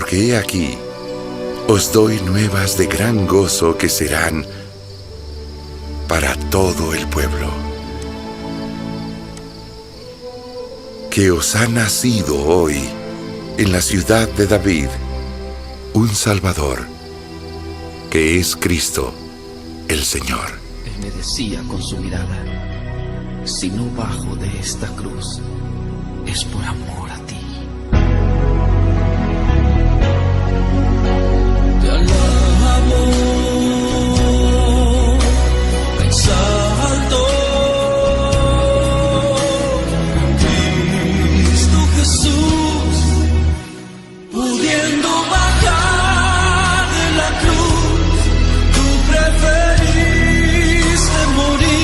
Porque he aquí, os doy nuevas de gran gozo que serán para todo el pueblo. Que os ha nacido hoy en la ciudad de David un Salvador, que es Cristo el Señor. Él me decía con su mirada: si no bajo de esta cruz, es por amor a ti. Te alabo, te exalto, Cristo Jesús, pudiendo bajar de la cruz, tú preferiste morir.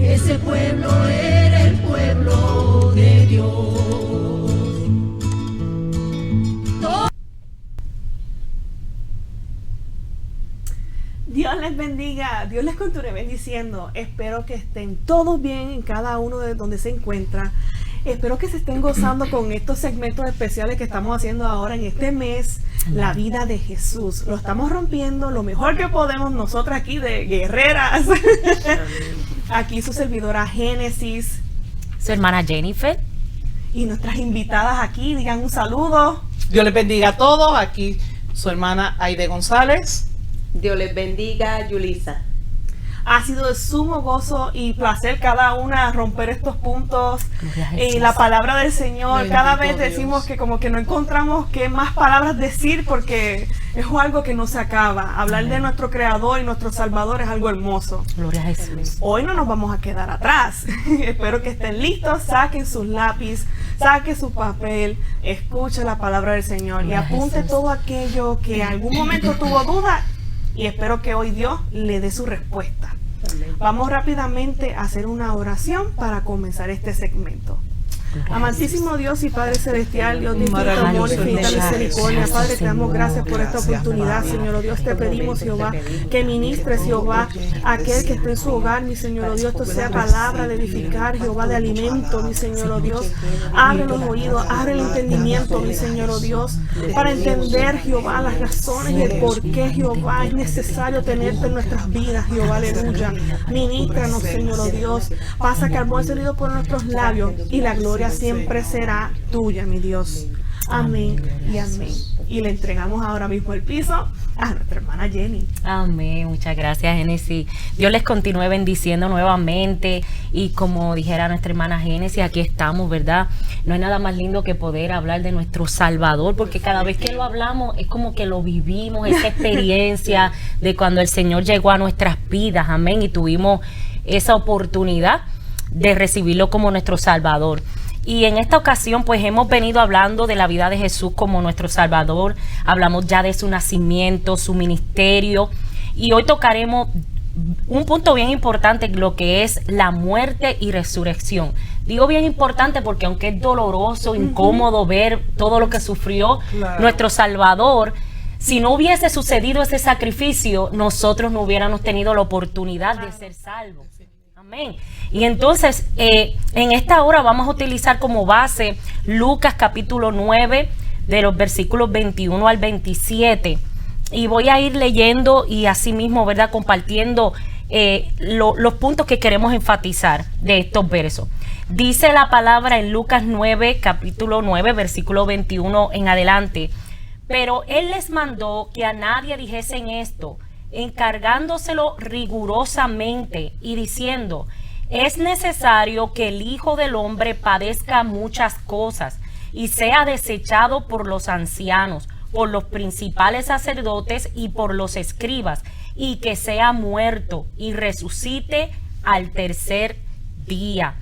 Ese pueblo era el pueblo de Dios. Dios les bendiga, Dios les continúe bendiciendo. Espero que estén todos bien en cada uno de donde se encuentra. Espero que se estén gozando con estos segmentos especiales que estamos haciendo ahora en este mes, la vida de Jesús. Lo estamos rompiendo lo mejor que podemos nosotras aquí de guerreras. Aquí su servidora Génesis, su hermana Jennifer y nuestras invitadas aquí, digan un saludo. Dios les bendiga a todos. Aquí su hermana Aide González. Dios les bendiga, Yulisa. Ha sido de sumo gozo y placer cada una romper estos puntos. Y la palabra del Señor, Bendito cada vez Dios. decimos que como que no encontramos qué más palabras decir porque es algo que no se acaba. Hablar de nuestro Creador y nuestro Salvador es algo hermoso. Gloria a Jesús. Hoy no nos vamos a quedar atrás. Espero que estén listos, saquen sus lápiz, saquen su papel, escuche la palabra del Señor y Gloria a apunte Jesús. todo aquello que en algún momento tuvo duda y espero que hoy Dios le dé su respuesta. Vamos rápidamente a hacer una oración para comenzar este segmento. Amantísimo Dios y Padre Celestial, Dios de infinito amor y infinita misericordia, Padre, te damos gracias por esta oportunidad, Señor, oh Dios, te pedimos, Jehová, que ministres, Jehová, a aquel que esté en su hogar, mi Señor, oh Dios, esto sea palabra de edificar, Jehová, de alimento, mi Señor, oh Dios, abre los oídos, abre el entendimiento, mi Señor, oh Dios, para entender, Jehová, las razones y el por qué, Jehová, es necesario tenerte en nuestras vidas, Jehová, aleluya. Ministranos, Señor, oh Dios, pasa carbón salido por nuestros labios y la gloria siempre será tuya, mi Dios. Amén y amén. Y le entregamos ahora mismo el piso a nuestra hermana Jenny. Amén, muchas gracias, Génesis. Dios les continúe bendiciendo nuevamente y como dijera nuestra hermana Génesis, aquí estamos, ¿verdad? No hay nada más lindo que poder hablar de nuestro Salvador, porque cada vez que lo hablamos es como que lo vivimos, esa experiencia de cuando el Señor llegó a nuestras vidas, amén, y tuvimos esa oportunidad de recibirlo como nuestro Salvador. Y en esta ocasión pues hemos venido hablando de la vida de Jesús como nuestro Salvador, hablamos ya de su nacimiento, su ministerio y hoy tocaremos un punto bien importante, lo que es la muerte y resurrección. Digo bien importante porque aunque es doloroso, incómodo ver todo lo que sufrió nuestro Salvador, si no hubiese sucedido ese sacrificio, nosotros no hubiéramos tenido la oportunidad de ser salvos. Amén. Y entonces, en esta hora vamos a utilizar como base Lucas capítulo 9, de los versículos 21 al 27. Y voy a ir leyendo y así mismo, ¿verdad?, compartiendo los puntos que queremos enfatizar de estos versos. Dice la palabra en Lucas 9, capítulo 9, versículo 21 en adelante. Pero él les mandó que a nadie dijesen esto, encargándoselo rigurosamente y diciendo: es necesario que el Hijo del Hombre padezca muchas cosas y sea desechado por los ancianos, por los principales sacerdotes y por los escribas, y que sea muerto y resucite al tercer día.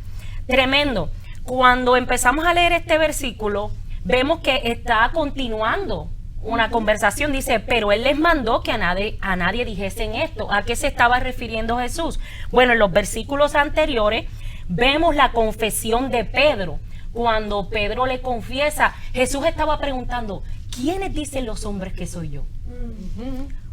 Tremendo. Cuando empezamos a leer este versículo, vemos que está continuando una conversación. Dice, pero él les mandó que a nadie dijesen esto. ¿A qué se estaba refiriendo Jesús? Bueno, en los versículos anteriores vemos la confesión de Pedro. Cuando Pedro le confiesa, Jesús estaba preguntando, ¿quiénes dicen los hombres que soy yo?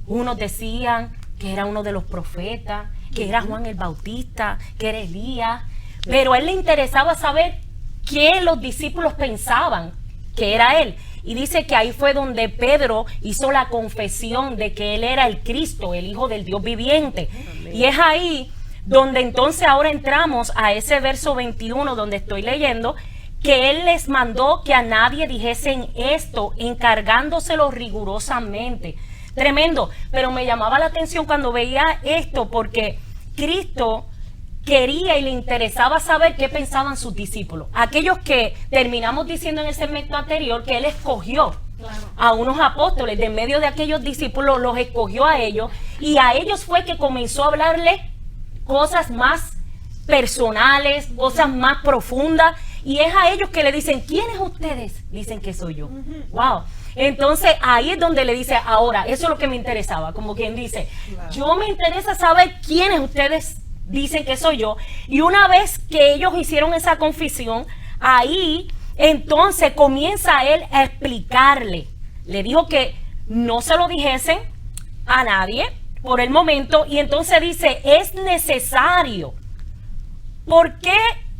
Unos decían que era uno de los profetas, que era Juan el Bautista, que era Elías, pero a él le interesaba saber qué los discípulos pensaban que era él. Y dice que ahí fue donde Pedro hizo la confesión de que él era el Cristo, el Hijo del Dios viviente. Amén. Y es ahí donde entonces ahora entramos a ese verso 21 donde estoy leyendo, que él les mandó que a nadie dijesen esto, encargándoselo rigurosamente. Tremendo, pero me llamaba la atención cuando veía esto, porque Cristo quería y le interesaba saber qué pensaban sus discípulos. Aquellos que terminamos diciendo en el segmento anterior que él escogió a unos apóstoles de medio de aquellos discípulos, los escogió a ellos, y a ellos fue que comenzó a hablarle cosas más personales, cosas más profundas, y es a ellos que le dicen, ¿quiénes ustedes dicen que soy yo? Wow. Entonces ahí es donde le dice, ahora, eso es lo que me interesaba, como quien dice, yo me interesa saber quiénes ustedes dicen que soy yo. Y una vez que ellos hicieron esa confesión, ahí entonces comienza él a explicarle. Le dijo que no se lo dijesen a nadie por el momento, y entonces dice, es necesario. ¿Por qué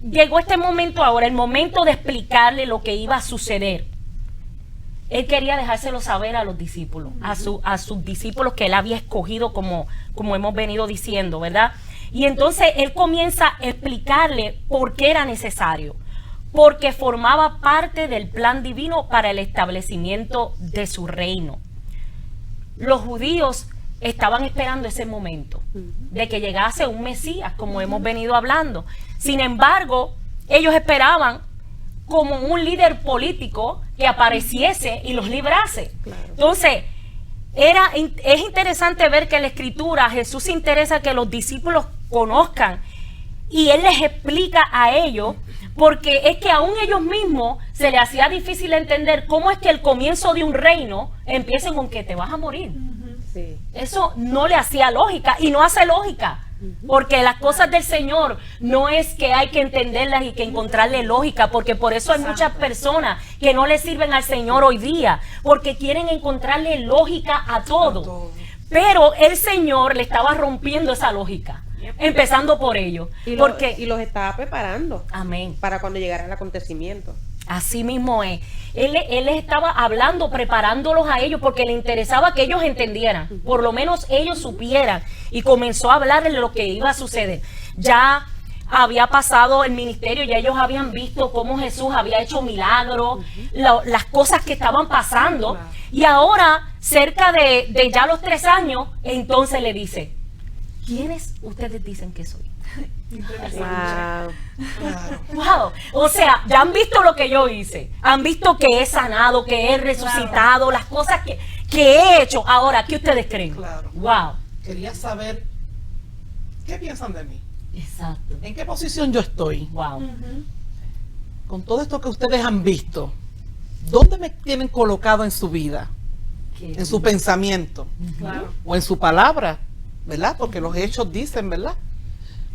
llegó este momento ahora? El momento de explicarle lo que iba a suceder. Él quería dejárselo saber a los discípulos, a sus discípulos que él había escogido, como hemos venido diciendo, ¿verdad? Y entonces él comienza a explicarle por qué era necesario. Porque formaba parte del plan divino para el establecimiento de su reino. Los judíos estaban esperando ese momento de que llegase un Mesías, como hemos venido hablando. Sin embargo, ellos esperaban como un líder político que apareciese y los librase. Claro. Entonces, es interesante ver que en la Escritura Jesús se interesa que los discípulos conozcan, y él les explica a ellos, porque es que aún ellos mismos se les hacía difícil entender cómo es que el comienzo de un reino empieza con que te vas a morir. Sí. Eso no le hacía lógica, y no hace lógica, porque las cosas del Señor no es que hay que entenderlas y que encontrarle lógica, porque por eso hay muchas personas que no le sirven al Señor hoy día, porque quieren encontrarle lógica a todo. Pero el Señor le estaba rompiendo esa lógica, empezando por ellos. Y los estaba preparando. Amén. Para cuando llegara el acontecimiento. Así mismo es. Él les estaba hablando, preparándolos a ellos, porque le interesaba que ellos entendieran, por lo menos ellos supieran, y comenzó a hablarles de lo que iba a suceder. Ya había pasado el ministerio, ya ellos habían visto cómo Jesús había hecho milagros, las cosas que estaban pasando, y ahora, cerca de ya los 3 años, entonces le dice, ¿quiénes ustedes dicen que soy? Wow. O sea, ya han visto lo que yo hice, han visto que he sanado, que he resucitado, las cosas que he hecho. Ahora, ¿qué ustedes creen? Wow. Quería saber qué piensan de mí. Exacto. ¿En qué posición yo estoy? Wow. Con todo esto que ustedes han visto, ¿dónde me tienen colocado en su vida? En su pensamiento. O en su palabra, ¿verdad? Porque los hechos dicen, ¿verdad?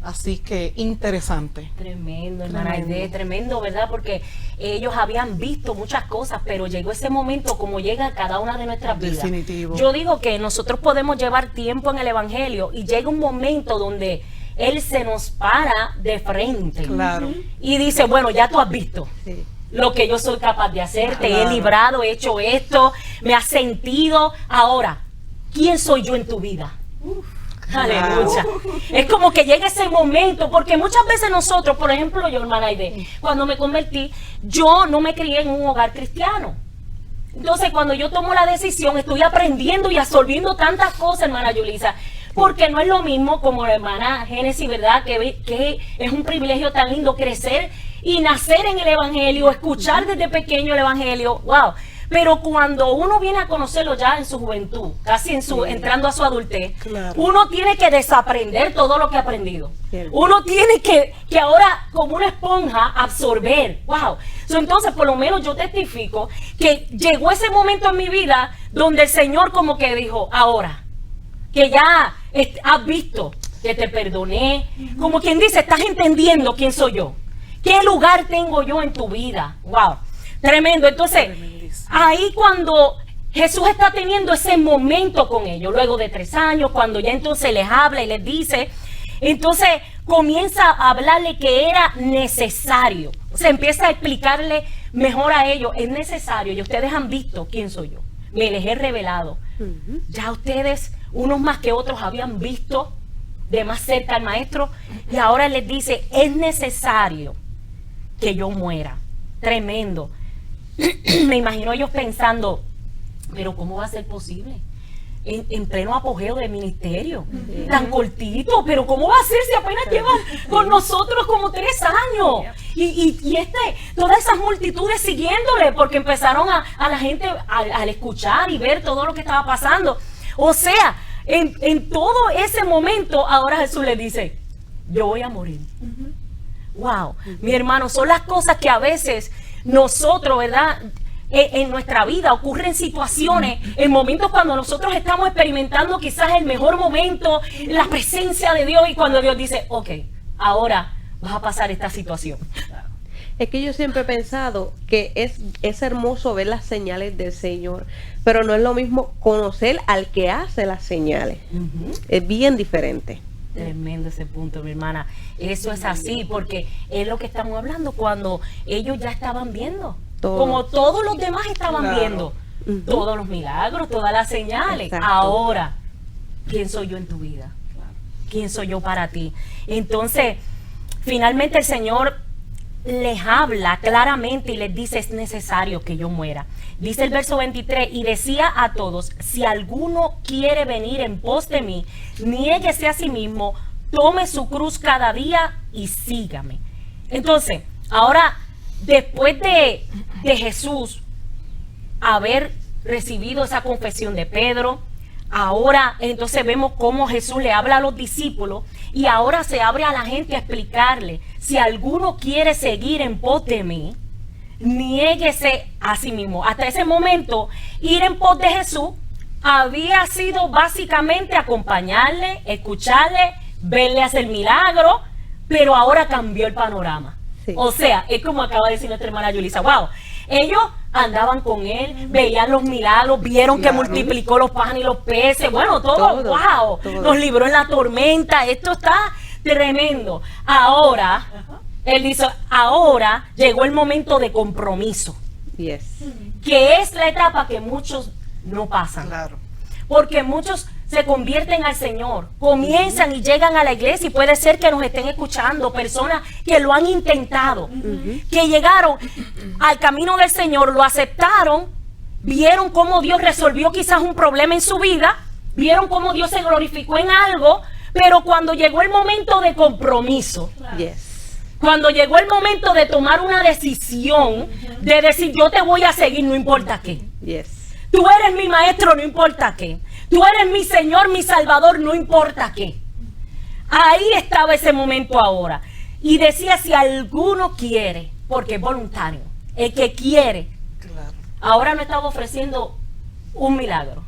Así que interesante. Tremendo, hermana Aide, tremendo, ¿verdad? Porque ellos habían visto muchas cosas, pero llegó ese momento como llega a cada una de nuestras vidas. Definitivo. Yo digo que nosotros podemos llevar tiempo en el Evangelio y llega un momento donde Él se nos para de frente. Claro. Y dice, bueno, ya tú has visto. Sí. Lo que yo soy capaz de hacer, te he librado, he hecho esto, me has sentido. Ahora, ¿quién soy yo en tu vida? Aleluya. Es como que llega ese momento, porque muchas veces nosotros, por ejemplo yo, hermana Aide, cuando me convertí, yo no me crié en un hogar cristiano. Entonces cuando yo tomo la decisión, estoy aprendiendo y absorbiendo tantas cosas, hermana Yulisa, porque no es lo mismo como la hermana Génesis, ¿verdad? Que es un privilegio tan lindo crecer y nacer en el Evangelio, escuchar desde pequeño el Evangelio, wow. Pero cuando uno viene a conocerlo ya en su juventud, casi entrando a su adultez, Claro. uno tiene que desaprender todo lo que ha aprendido. Cierto. Uno tiene que ahora, como una esponja, absorber. Wow. Entonces, por lo menos yo testifico que llegó ese momento en mi vida donde el Señor como que dijo, ahora, que ya has visto que te perdoné, como quien dice, estás entendiendo quién soy yo, qué lugar tengo yo en tu vida. Wow, tremendo. Entonces, ahí cuando Jesús está teniendo ese momento con ellos, luego de 3 años, cuando ya entonces les habla y les dice, entonces comienza a hablarle que era necesario, o sea, empieza a explicarle mejor a ellos, es necesario, y ustedes han visto quién soy yo, me les he revelado. Ya ustedes, unos más que otros, habían visto de más cerca al maestro, y ahora les dice, es necesario que yo muera. Tremendo. Me imagino ellos pensando, pero ¿cómo va a ser posible? En pleno apogeo del ministerio, tan cortito, pero ¿cómo va a ser si apenas llevan con nosotros como 3 años? Y todas esas multitudes siguiéndole, porque empezaron a la gente al escuchar y ver todo lo que estaba pasando. O sea, en todo ese momento, ahora Jesús le dice, yo voy a morir. Wow, mi hermano, son las cosas que a veces nosotros, ¿verdad? En nuestra vida ocurren situaciones, en momentos cuando nosotros estamos experimentando quizás el mejor momento, la presencia de Dios, y cuando Dios dice, ok, ahora vas a pasar esta situación. Es que yo siempre he pensado que es hermoso ver las señales del Señor, pero no es lo mismo conocer al que hace las señales. Es bien diferente. Tremendo ese punto, mi hermana. Eso es así, porque es lo que estamos hablando cuando ellos ya estaban viendo. Todo. Como todos los demás estaban Claro. viendo. Todos los milagros, todas las señales. Exacto. Ahora, ¿quién soy yo en tu vida? ¿Quién soy yo para ti? Entonces, finalmente el Señor les habla claramente y les dice, es necesario que yo muera. Dice el verso 23, y decía a todos, si alguno quiere venir en pos de mí, niéguese a sí mismo, tome su cruz cada día y sígame. Entonces, ahora, después de Jesús haber recibido esa confesión de Pedro, ahora entonces vemos cómo Jesús le habla a los discípulos y ahora se abre a la gente a explicarle, si alguno quiere seguir en pos de mí, niéguese a sí mismo. Hasta ese momento, ir en pos de Jesús había sido básicamente acompañarle, escucharle, verle hacer milagros, pero ahora cambió el panorama. Sí. O sea, es como acaba de decir nuestra hermana Yulisa, wow, ellos andaban con él, veían los milagros, vieron que multiplicó los panes y los peces, bueno, todo, wow, todo. nos libró en la tormenta, esto está tremendo. Ahora, él dice, ahora llegó el momento de compromiso, Yes. que es la etapa que muchos no pasan. Claro. Porque muchos se convierten al Señor, comienzan y llegan a la iglesia, y puede ser que nos estén escuchando personas que lo han intentado, que llegaron al camino del Señor, lo aceptaron, vieron cómo Dios resolvió quizás un problema en su vida, vieron cómo Dios se glorificó en algo, pero cuando llegó el momento de compromiso, Yes. cuando llegó el momento de tomar una decisión, de decir yo te voy a seguir no importa qué, Yes. tú eres mi maestro no importa qué, tú eres mi Señor, mi Salvador, no importa qué. Ahí estaba ese momento ahora. Y decía, si alguno quiere, porque es voluntario, el que quiere, Claro. ahora no estaba ofreciendo un milagro.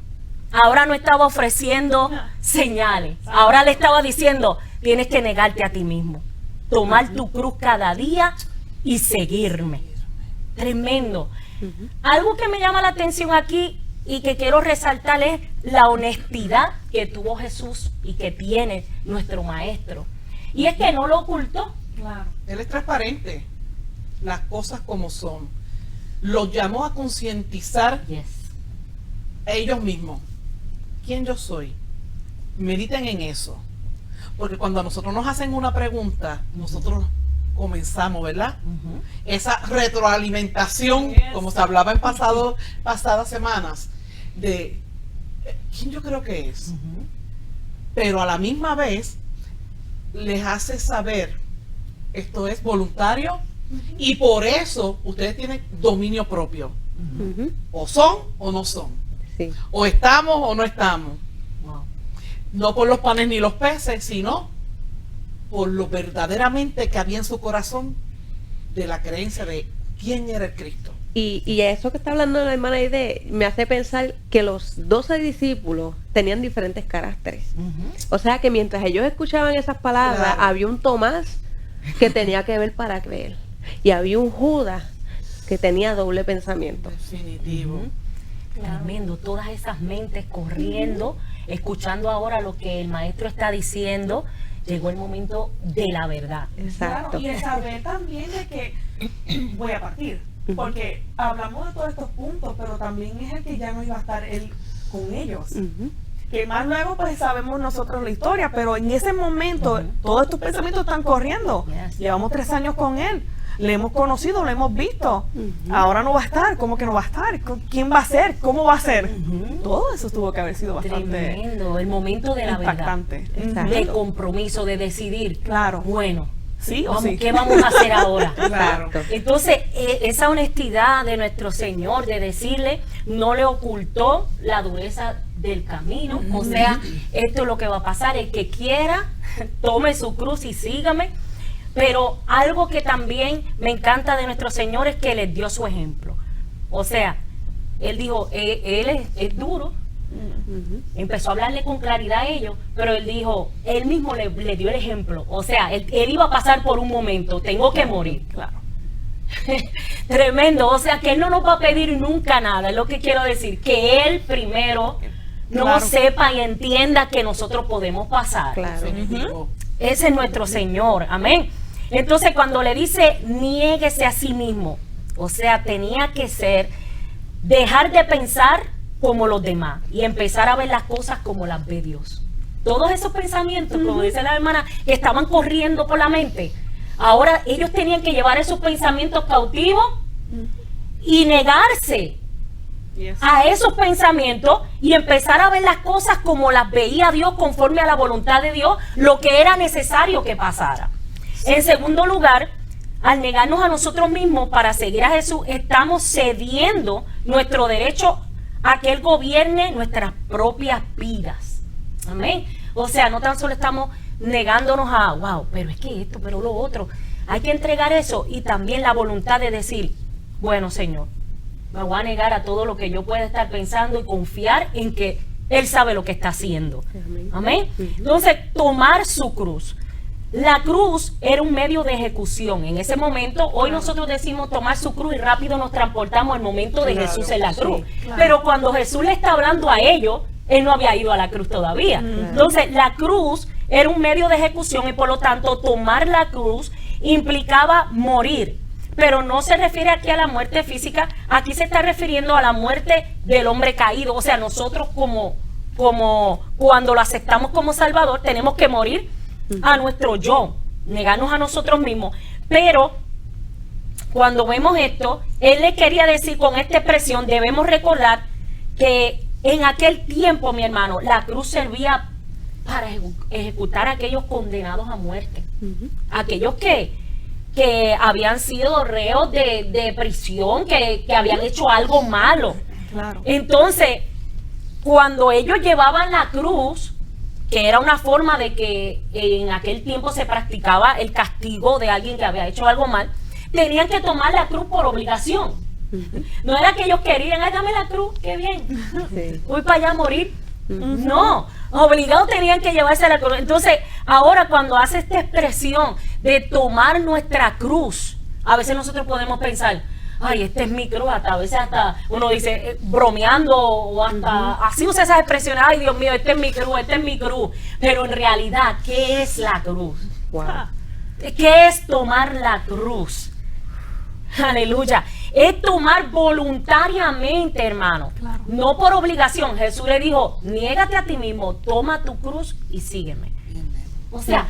Ahora no estaba ofreciendo señales. Ahora le estaba diciendo, tienes que negarte a ti mismo. Tomar tu cruz cada día y seguirme. Tremendo. Algo que me llama la atención aquí y que quiero resaltar es la honestidad que tuvo Jesús y que tiene nuestro maestro. Y es que no lo ocultó. Él es transparente. Las cosas como son. Los llamó a concientizar a ellos mismos. ¿Quién yo soy? Mediten en eso. Porque cuando a nosotros nos hacen una pregunta, nosotros comenzamos, ¿verdad? Esa retroalimentación, como se hablaba en pasadas semanas, de quién yo creo que es. Pero a la misma vez les hace saber, esto es voluntario y por eso ustedes tienen dominio propio. Ujú. O son o no son. Sí. O estamos o no estamos. Wow. No por los panes ni los peces, sino por lo verdaderamente que había en su corazón de la creencia de quién era el Cristo. Y eso que está hablando la hermana Aide me hace pensar que los 12 discípulos tenían diferentes caracteres. O sea que mientras ellos escuchaban esas palabras, Claro. había un Tomás que tenía que ver para creer. Y había un Judas que tenía doble pensamiento. Definitivo. Tremendo, todas esas mentes corriendo, escuchando ahora lo que el maestro está diciendo. Llegó el momento de la verdad. Exacto. Claro, y el saber también de que voy a partir, porque hablamos de todos estos puntos, pero también es el que ya no iba a estar él con ellos. Ujú. Que más luego pues sabemos nosotros la historia, pero en ese momento todos estos pensamientos están corriendo. Yes. Llevamos 3 años con él, le hemos conocido, lo hemos visto. Ahora no va a estar, ¿cómo que no va a estar? ¿Quién va a ser? ¿Cómo va a ser? Todo eso tuvo que haber sido bastante Tremendo, el momento de la impactante. Exacto. de compromiso, de decidir. Claro. Bueno, Sí o vamos, sí. ¿qué vamos a hacer ahora? Claro. Entonces, esa honestidad de nuestro Señor de decirle, no le ocultó la dureza del camino. O sea, esto es lo que va a pasar. El que quiera, tome su cruz y sígame. Pero algo que también me encanta de nuestro Señor es que les dio su ejemplo. O sea, Él dijo, Él es duro. Empezó a hablarle con claridad a ellos, pero Él dijo, Él mismo le dio el ejemplo. O sea, él iba a pasar por un momento, tengo que morir. Claro. Tremendo, o sea que Él no nos va a pedir nunca nada, es lo que quiero decir, que Él primero no Claro. sepa y entienda que nosotros podemos pasar. Claro. Definitivo. Ese es nuestro Señor, amén. Entonces cuando le dice, niéguese a sí mismo, o sea, tenía que ser, dejar de pensar como los demás y empezar a ver las cosas como las ve Dios. Todos esos pensamientos, como dice la hermana, que estaban corriendo por la mente, ahora ellos tenían que llevar esos pensamientos cautivos y negarse Yes. a esos pensamientos y empezar a ver las cosas como las veía Dios, conforme a la voluntad de Dios, lo que era necesario que pasara. En segundo lugar, al negarnos a nosotros mismos para seguir a Jesús, estamos cediendo nuestro derecho a que Él gobierne nuestras propias vidas. Amén. O sea, no tan solo estamos negándonos a, wow, pero es que esto, pero lo otro. Hay que entregar eso y también la voluntad de decir, bueno, Señor, me voy a negar a todo lo que yo pueda estar pensando y confiar en que Él sabe lo que está haciendo. Amén. Entonces, tomar su cruz. La cruz era un medio de ejecución. En ese momento, hoy nosotros decimos tomar su cruz y rápido nos transportamos al momento de Claro, Jesús en la cruz. claro. Pero cuando Jesús le está hablando a ellos, Él no había ido a la cruz todavía. Entonces, la cruz era un medio de ejecución y por lo tanto tomar la cruz implicaba morir. Pero no se refiere aquí a la muerte física, aquí se está refiriendo a la muerte del hombre caído. O sea, nosotros como cuando lo aceptamos como Salvador, tenemos que morir a nuestro yo, negarnos a nosotros mismos. Pero cuando vemos esto, Él le quería decir con esta expresión, debemos recordar que en aquel tiempo, mi hermano, la cruz servía para ejecutar a aquellos condenados a muerte. Aquellos que habían sido reos de prisión, que habían hecho algo malo. Claro. Entonces, cuando ellos llevaban la cruz, que era una forma de que en aquel tiempo se practicaba el castigo de alguien que había hecho algo mal, tenían que tomar la cruz por obligación. No era que ellos querían, ay, dame la cruz, qué bien, Sí. voy para allá a morir. No, obligados tenían que llevarse la cruz. Entonces, ahora cuando hace esta expresión de tomar nuestra cruz, a veces nosotros podemos pensar, ay, esta es mi cruz, a veces hasta uno dice, bromeando, o hasta así usa esas expresiones, ay, Dios mío, esta es mi cruz, esta es mi cruz. Pero en realidad, ¿qué es la cruz? Wow. ¿Qué es tomar la cruz? Aleluya. Es tomar voluntariamente, hermano. Claro. No por obligación. Jesús le dijo, niégate a ti mismo, toma tu cruz y sígueme. O sea,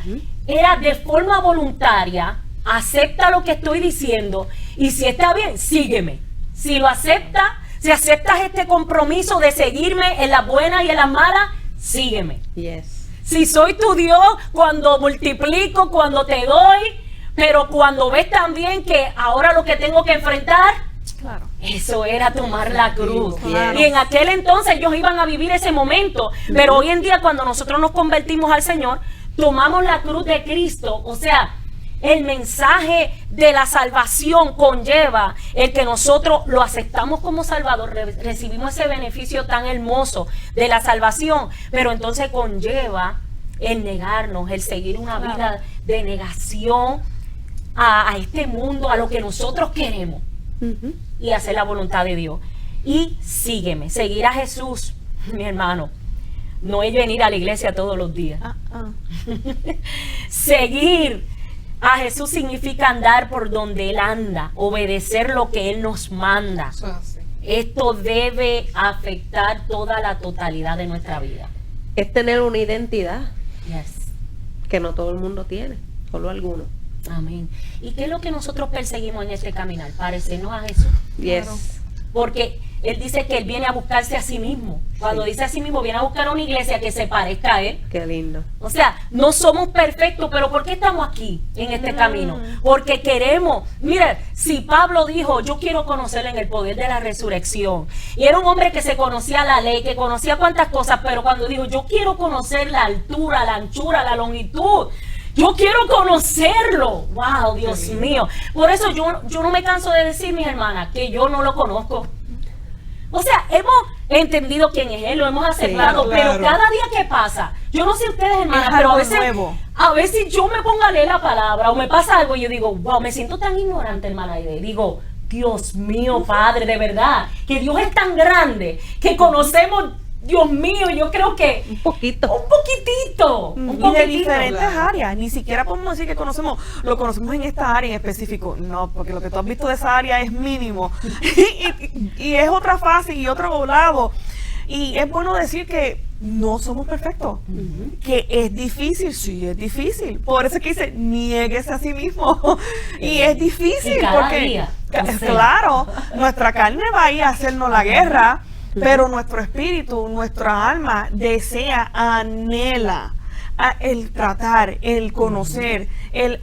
era de forma voluntaria, acepta lo que estoy diciendo y si está bien, sígueme. Si lo aceptas, si aceptas este compromiso de seguirme en las buenas y en las malas, sígueme. Yes. Si soy tu Dios, cuando multiplico, cuando te doy, pero cuando ves también que ahora lo que tengo que enfrentar, Claro. Eso era tomar la cruz. Claro. Y en aquel entonces ellos iban a vivir ese momento. Pero hoy en día, cuando nosotros nos convertimos al Señor, tomamos la cruz de Cristo. O sea, el mensaje de la salvación conlleva el que nosotros lo aceptamos como Salvador, recibimos ese beneficio tan hermoso de la salvación, pero entonces conlleva el negarnos, el seguir una vida de negación a este mundo, a lo que nosotros queremos, y hacer la voluntad de Dios. Y sígueme, seguir a Jesús, mi hermano, no es venir a la iglesia todos los días. Seguir a Jesús significa andar por donde Él anda, obedecer lo que Él nos manda. Esto debe afectar toda la totalidad de nuestra vida. Es tener una identidad Yes. que no todo el mundo tiene, solo algunos. Amén. ¿Y qué es lo que nosotros perseguimos en este caminar? Parecernos a Jesús. Yes. Porque Él dice que Él viene a buscarse a sí mismo. Cuando dice a sí mismo, viene a buscar una iglesia que se parezca a Él. Qué lindo. O sea, no somos perfectos, pero ¿por qué estamos aquí en este camino? Porque queremos. Mira, si Pablo dijo, yo quiero conocerle en el poder de la resurrección, y era un hombre que se conocía la ley, que conocía cuantas cosas, pero cuando dijo, yo quiero conocer la altura, la anchura, la longitud, yo quiero conocerlo. Wow, Dios mío. Por eso yo no me canso de decir, mis hermanas, que yo no lo conozco. O sea, hemos entendido quién es Él, lo hemos aceptado, Sí, pero claro. cada día que pasa, yo no sé ustedes, hermanas, Es pero algo nuevo. a veces yo me pongo a leer la palabra o me pasa algo y yo digo, wow, me siento tan ignorante, hermana Aide. Digo, Dios mío, Padre, de verdad, que Dios es tan grande, que conocemos, Dios mío, yo creo que Un poquito. un poquitito, un Y de poquitito. diferentes áreas, ni siquiera podemos decir que lo conocemos en esta área en específico, no, porque lo que tú has visto de esa área es mínimo, y es otra fase y otro lado, y es bueno decir que no somos perfectos, que es difícil, sí es difícil, por eso es que dice, niéguese a sí mismo, y es difícil, Y cada porque, día, o sea. claro, nuestra carne va a ir a hacernos la guerra, pero nuestro espíritu, nuestra alma desea, anhela el tratar, el conocer, el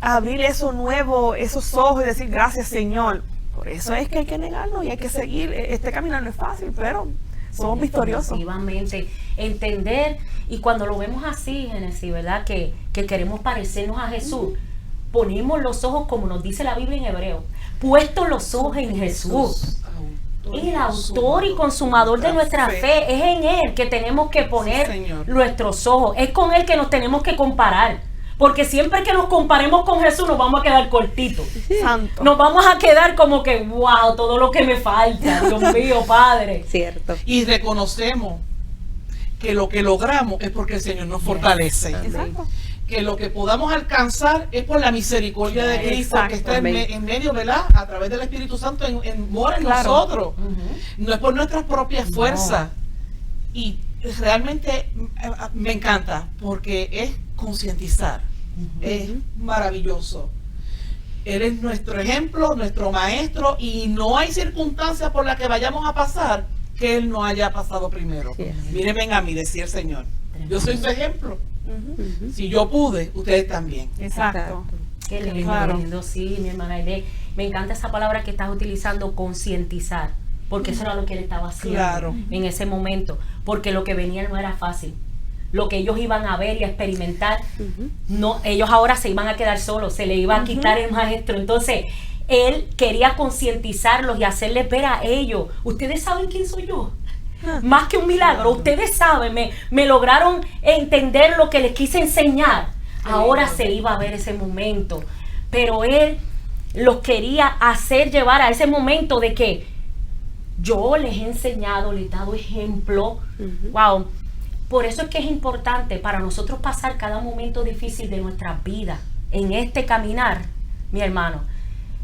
abrir eso nuevo, esos ojos y decir gracias, Señor. Por eso es que hay que negarnos y hay que seguir. Este camino no es fácil, pero somos victoriosos. Definitivamente. Entender, y cuando lo vemos así, Génesis, ¿verdad? Que queremos parecernos a Jesús, ponemos los ojos, como nos dice la Biblia en hebreo, puestos los ojos en Jesús. El autor y consumador de nuestra fe. Es en Él que tenemos que poner Señor. nuestros ojos. Es con Él que nos tenemos que comparar. Porque siempre que nos comparemos con Jesús nos vamos a quedar cortitos. Santo. Nos vamos a quedar como que, wow, todo lo que me falta. Dios mío, Padre. Cierto. Y reconocemos que lo que logramos es porque el Señor nos fortalece. Exacto. Que lo que podamos alcanzar es por la misericordia de Cristo, Exacto. que está en medio, ¿verdad? A través del Espíritu Santo mora en Claro. nosotros. No es por nuestras propias fuerzas. Y realmente me encanta porque es concientizar. Es maravilloso. Él es nuestro ejemplo, nuestro maestro, y no hay circunstancia por la que vayamos a pasar que Él no haya pasado primero. Sí. Mírenme a mí, decía el Señor. Yo soy su ejemplo. Si yo pude, ustedes también. Exacto. Qué lindo, Claro. lindo, sí, mi hermana Aide. Me encanta esa palabra que estás utilizando, concientizar, porque eso era lo que él estaba haciendo Claro. en ese momento, porque lo que venía no era fácil. Lo que ellos iban a ver y a experimentar, no, ellos ahora se iban a quedar solos, se le iba a quitar el maestro. Entonces, él quería concientizarlos y hacerles ver a ellos, ustedes saben quién soy yo. Más que un milagro, ustedes saben, me lograron entender lo que les quise enseñar. Ahora se iba a ver ese momento, pero él los quería hacer llevar a ese momento de que yo les he enseñado, les he dado ejemplo. Wow. Por eso es que es importante para nosotros pasar cada momento difícil de nuestra vida en este caminar, mi hermano,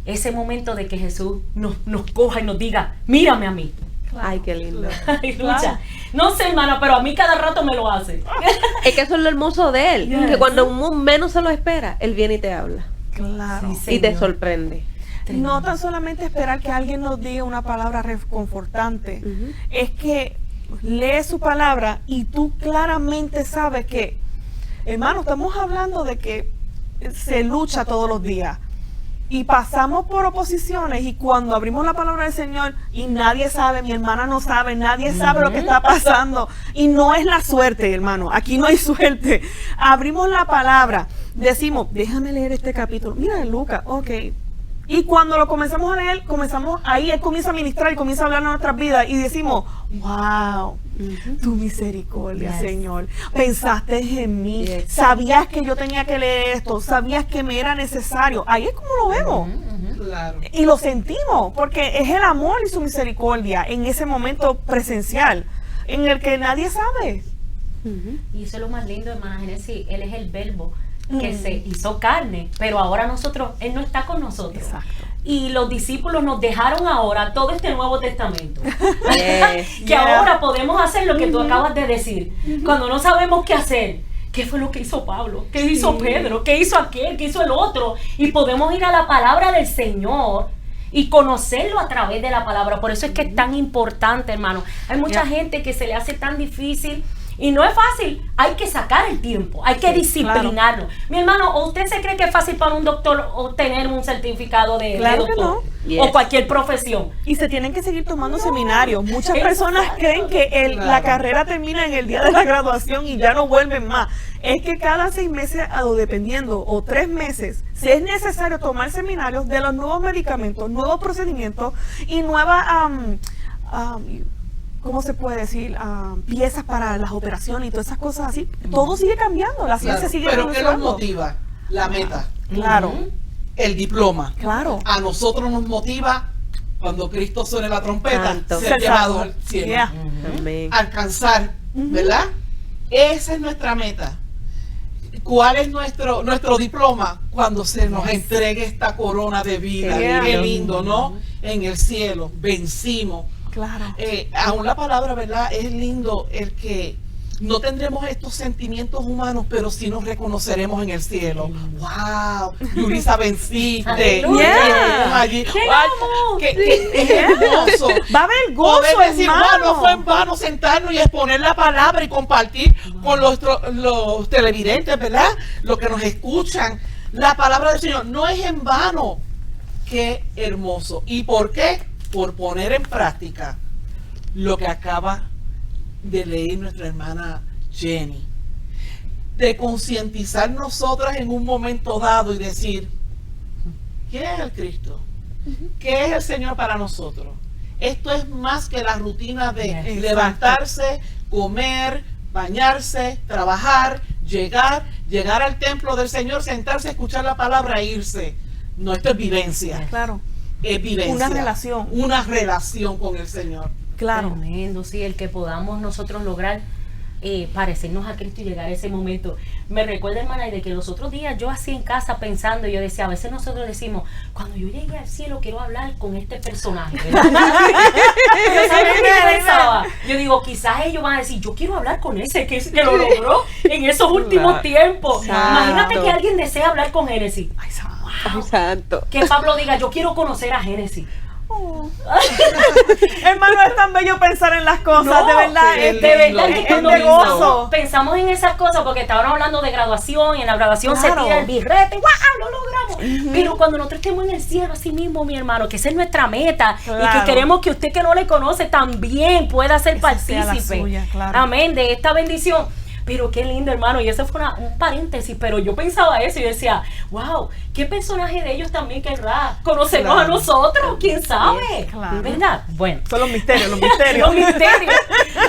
ese momento de que Jesús nos coja y nos diga, mírame a mí. Ay, qué lindo. Aleluya. No sé, hermana, pero a mí cada rato me lo hace. Es que eso es lo hermoso de él, Yes. que cuando menos se lo espera, él viene y te habla Claro. Sí, y te Señor. sorprende. No tan solamente esperar que alguien nos diga una palabra reconfortante, es que lee su palabra y tú claramente sabes que, hermano, estamos hablando de que se lucha todos los días. y pasamos por oposiciones, y cuando abrimos la palabra del Señor y nadie sabe, mi hermana no sabe, nadie sabe lo que está pasando, y no es la suerte, hermano, aquí no hay suerte. Abrimos la palabra, decimos, déjame leer este capítulo, mira Lucas, ok. Y cuando lo comenzamos a leer, ahí él comienza a ministrar y comienza a hablar de nuestras vidas y decimos, wow, tu misericordia, Señor. Pensaste en mí, sabías que yo tenía que leer esto, sabías que me era necesario. Ahí es como lo vemos. Claro. Y lo sentimos, porque es el amor y su misericordia en ese momento presencial, en el que nadie sabe. Y eso es lo más lindo, hermana Génesis, Él es el verbo que se hizo carne, pero ahora Él no está con nosotros. Exacto. Y los discípulos nos dejaron ahora todo este Nuevo Testamento. Yes. Que ahora podemos hacer lo que tú acabas de decir. Cuando no sabemos qué hacer, ¿qué fue lo que hizo Pablo? ¿Qué hizo Pedro? ¿Qué hizo aquel? ¿Qué hizo el otro? Y podemos ir a la palabra del Señor y conocerlo a través de la palabra. Por eso es que es tan importante, hermano. Hay mucha gente que se le hace tan difícil. Y no es fácil, hay que sacar el tiempo, hay que disciplinarlo. Mi hermano, ¿o usted se cree que es fácil para un doctor obtener un certificado de doctor? Que no. O cualquier profesión. Y se tienen que seguir tomando seminarios. Muchas personas creen que la carrera termina en el día de la graduación y ya no vuelven más. Es que cada 6 meses, o dependiendo, o 3 meses, si es necesario tomar seminarios de los nuevos medicamentos, nuevos procedimientos y nuevas... ¿cómo se puede decir? Piezas para las operaciones y todas esas cosas así. Todo sigue cambiando, la ciencia sigue Pero ¿qué nos evolucionando. motiva? La meta. Claro, El diploma. claro. A nosotros nos motiva cuando Cristo suene la trompeta, Santo. ser llevado al cielo. Yeah. Amén. Alcanzar, ¿verdad? Esa es nuestra meta. ¿Cuál es nuestro diploma? Cuando se nos entregue esta corona de vida. Yeah. Qué lindo, ¿no? En el cielo, vencimos. Claro. Aún la palabra, ¿verdad? Es lindo el que no tendremos estos sentimientos humanos, pero sí nos reconoceremos en el cielo. ¡Wow! Yulisa, venciste. Aleluya. Allí. ¡Llegamos! ¡Qué hermoso! Va a haber gozo, Poder decir, hermano. no fue en vano sentarnos y exponer la palabra y compartir con los televidentes, ¿verdad? Los que nos escuchan. La palabra del Señor no es en vano. ¡Qué hermoso! ¿Y por qué? Por poner en práctica lo que acaba de leer nuestra hermana Jenny, de concientizar nosotras en un momento dado y decir, ¿qué es el Cristo? ¿Qué es el Señor para nosotros? Esto es más que la rutina de levantarse, comer, bañarse, trabajar, llegar al templo del Señor, sentarse, escuchar la palabra e irse. No, esto es vivencia. Claro, Es vivencia. Una relación con el Señor. claro. Tremendo, sí, el que podamos nosotros lograr parecernos a Cristo y llegar a ese momento. Me recuerda, hermana, de que los otros días yo así en casa pensando, yo decía, a veces nosotros decimos, cuando yo llegue al cielo quiero hablar con este personaje, ¿verdad? Pero ¿sabes qué yo pensaba? Yo digo, quizás ellos van a decir, yo quiero hablar con ese que lo logró en esos últimos tiempos. Imagínate que alguien desea hablar con Génesis. Ay, Ay, santo. Que Pablo diga, yo quiero conocer a Génesis. hermano, es tan bello pensar en las cosas, No, de verdad, qué es De lindo. verdad que es cuando de gozo. pensamos en esas cosas, porque estaban hablando de graduación y en la graduación Claro. se tira el birrete, ¡wow! ¡Lo logramos! Pero cuando nosotros estemos en el cielo, así mismo, mi hermano, que esa es nuestra meta y Claro. que queremos que usted que no le conoce también pueda ser Esa sea la partícipe. suya, claro. Amén, de esta bendición. Pero qué lindo, hermano, y eso fue un paréntesis, pero yo pensaba eso y decía, wow, ¿qué personaje de ellos también querrá conocernos Claro. a nosotros? ¿Quién sabe? Claro. ¿Verdad? Bueno. Son los misterios, los misterios. Los misterios.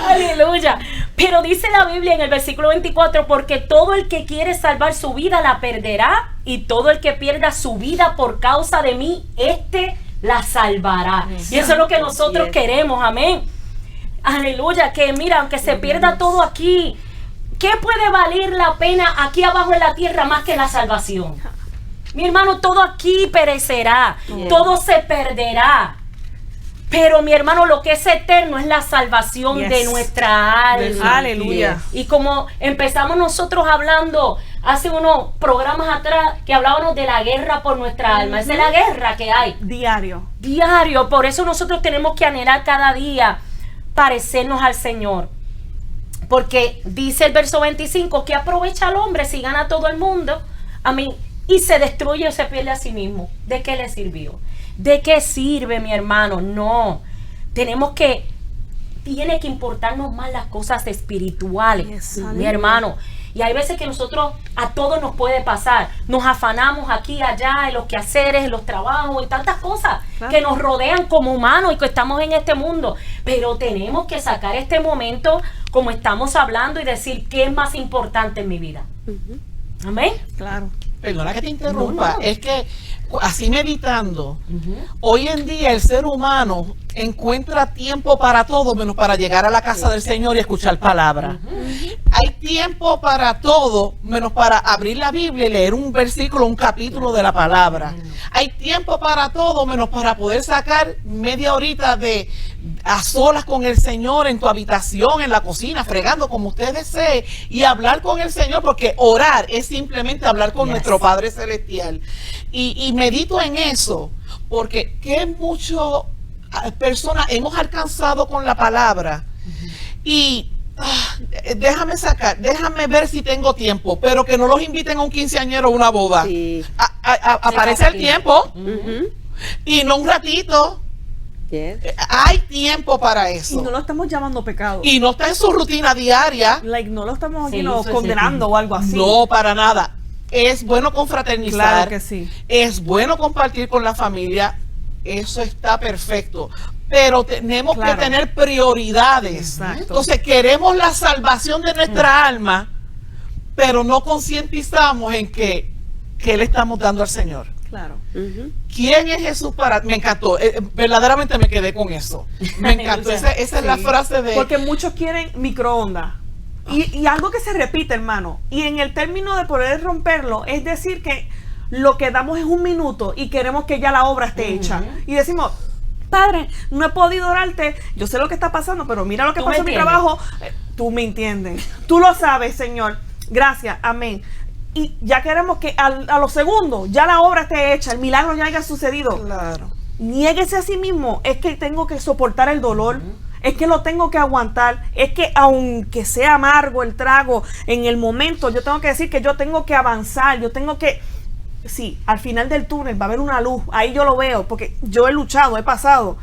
Aleluya. Pero dice la Biblia en el versículo 24, porque todo el que quiere salvar su vida la perderá, y todo el que pierda su vida por causa de mí, la salvará. Y eso es lo que nosotros queremos, amén. Aleluya, que mira, aunque se pierda todo aquí, ¿qué puede valer la pena aquí abajo en la tierra más que la salvación? Mi hermano, todo aquí perecerá, todo se perderá. Pero mi hermano, lo que es eterno es la salvación Yes. de nuestra alma. Aleluya. Y como empezamos nosotros hablando hace unos programas atrás que hablábamos de la guerra por nuestra alma. Esa es la guerra que hay. Diario. Por eso nosotros tenemos que anhelar cada día parecernos al Señor. Porque dice el verso 25, ¿qué aprovecha al hombre si gana todo el mundo? A mí, y se destruye o se pierde a sí mismo, ¿de qué le sirvió? ¿De qué sirve, mi hermano? No, tiene que importarnos más las cosas espirituales, mi hermano. Y hay veces que nosotros, a todos nos puede pasar, nos afanamos aquí, allá, en los quehaceres, en los trabajos, en tantas cosas que nos rodean como humanos y que estamos en este mundo. Pero tenemos que sacar este momento, como estamos hablando, y decir qué es más importante en mi vida. Amén. Claro. Perdona que te interrumpa, es que así meditando, hoy en día el ser humano encuentra tiempo para todo menos para llegar a la casa del Señor y escuchar palabra. Hay tiempo para todo menos para abrir la Biblia y leer un versículo, un capítulo de la palabra. Hay tiempo para todo menos para poder sacar media horita a solas con el Señor en tu habitación, en la cocina, fregando como usted desee, y hablar con el Señor, porque orar es simplemente hablar con nuestro Padre Celestial. Y medito en eso, porque qué mucho personas hemos alcanzado con la palabra y déjame ver si tengo tiempo, pero que no los inviten a un quinceañero o una boda. Sí. Aparece el tiempo y no un ratito. Yes. Hay tiempo para eso. Y no lo estamos llamando pecado. Y no está en su rutina diaria. No lo estamos Sí, condenando o algo así. No, para nada. Es bueno confraternizar. Claro que sí. Es bueno compartir con la familia. Eso está perfecto. Pero tenemos que tener prioridades. Exacto. Entonces queremos la salvación de nuestra alma, pero no concientizamos en qué le estamos dando al Señor. Claro. ¿Quién es Jesús para ti? Me encantó. Verdaderamente me quedé con eso. Me encantó. Esa es la frase de... Porque muchos quieren microondas. Y algo que se repite, hermano. Y en el término de poder romperlo, es decir que lo que damos es 1 minuto y queremos que ya la obra esté hecha. Y decimos, Padre, no he podido orarte, yo sé lo que está pasando, pero mira lo que pasó en mi trabajo. Tú me entiendes. Tú lo sabes, Señor. Gracias, amén. Y ya queremos que a los segundos ya la obra esté hecha, el milagro ya haya sucedido. Claro. Niéguese a sí mismo. Es que tengo que soportar el dolor. Es que lo tengo que aguantar. Es que aunque sea amargo el trago, en el momento yo tengo que decir que yo tengo que avanzar. Yo tengo que... Sí, al final del túnel va a haber una luz. Ahí yo lo veo, porque yo he luchado, he pasado.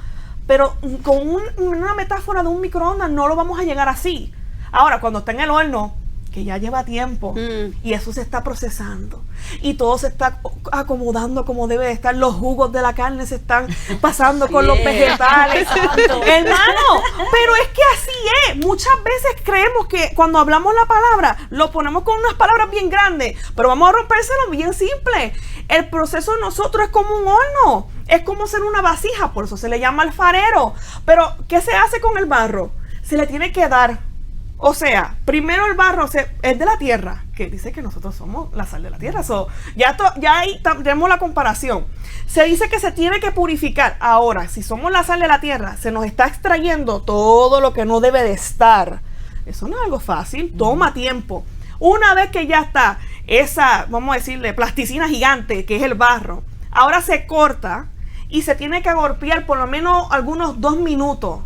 Pero con una metáfora de un microondas no lo vamos a llegar así. Ahora, cuando está en el horno, que ya lleva tiempo, y eso se está procesando, y todo se está acomodando como debe de estar, los jugos de la carne se están pasando con los vegetales. Hermano, pero es que así es. Muchas veces creemos que cuando hablamos la palabra, lo ponemos con unas palabras bien grandes, pero vamos a rompérselo bien simple. El proceso de nosotros es como un horno, es como ser una vasija, por eso se le llama alfarero. Pero, ¿qué se hace con el barro? Se le tiene que dar. O sea, primero el barro es de la tierra, que dice que nosotros somos la sal de la tierra. Ya ahí tenemos la comparación. Se dice que se tiene que purificar. Ahora, si somos la sal de la tierra, se nos está extrayendo todo lo que no debe de estar. Eso no es algo fácil, toma tiempo. Una vez que ya está esa, vamos a decirle, plasticina gigante, que es el barro, ahora se corta y se tiene que agolpear por lo menos algunos 2 minutos.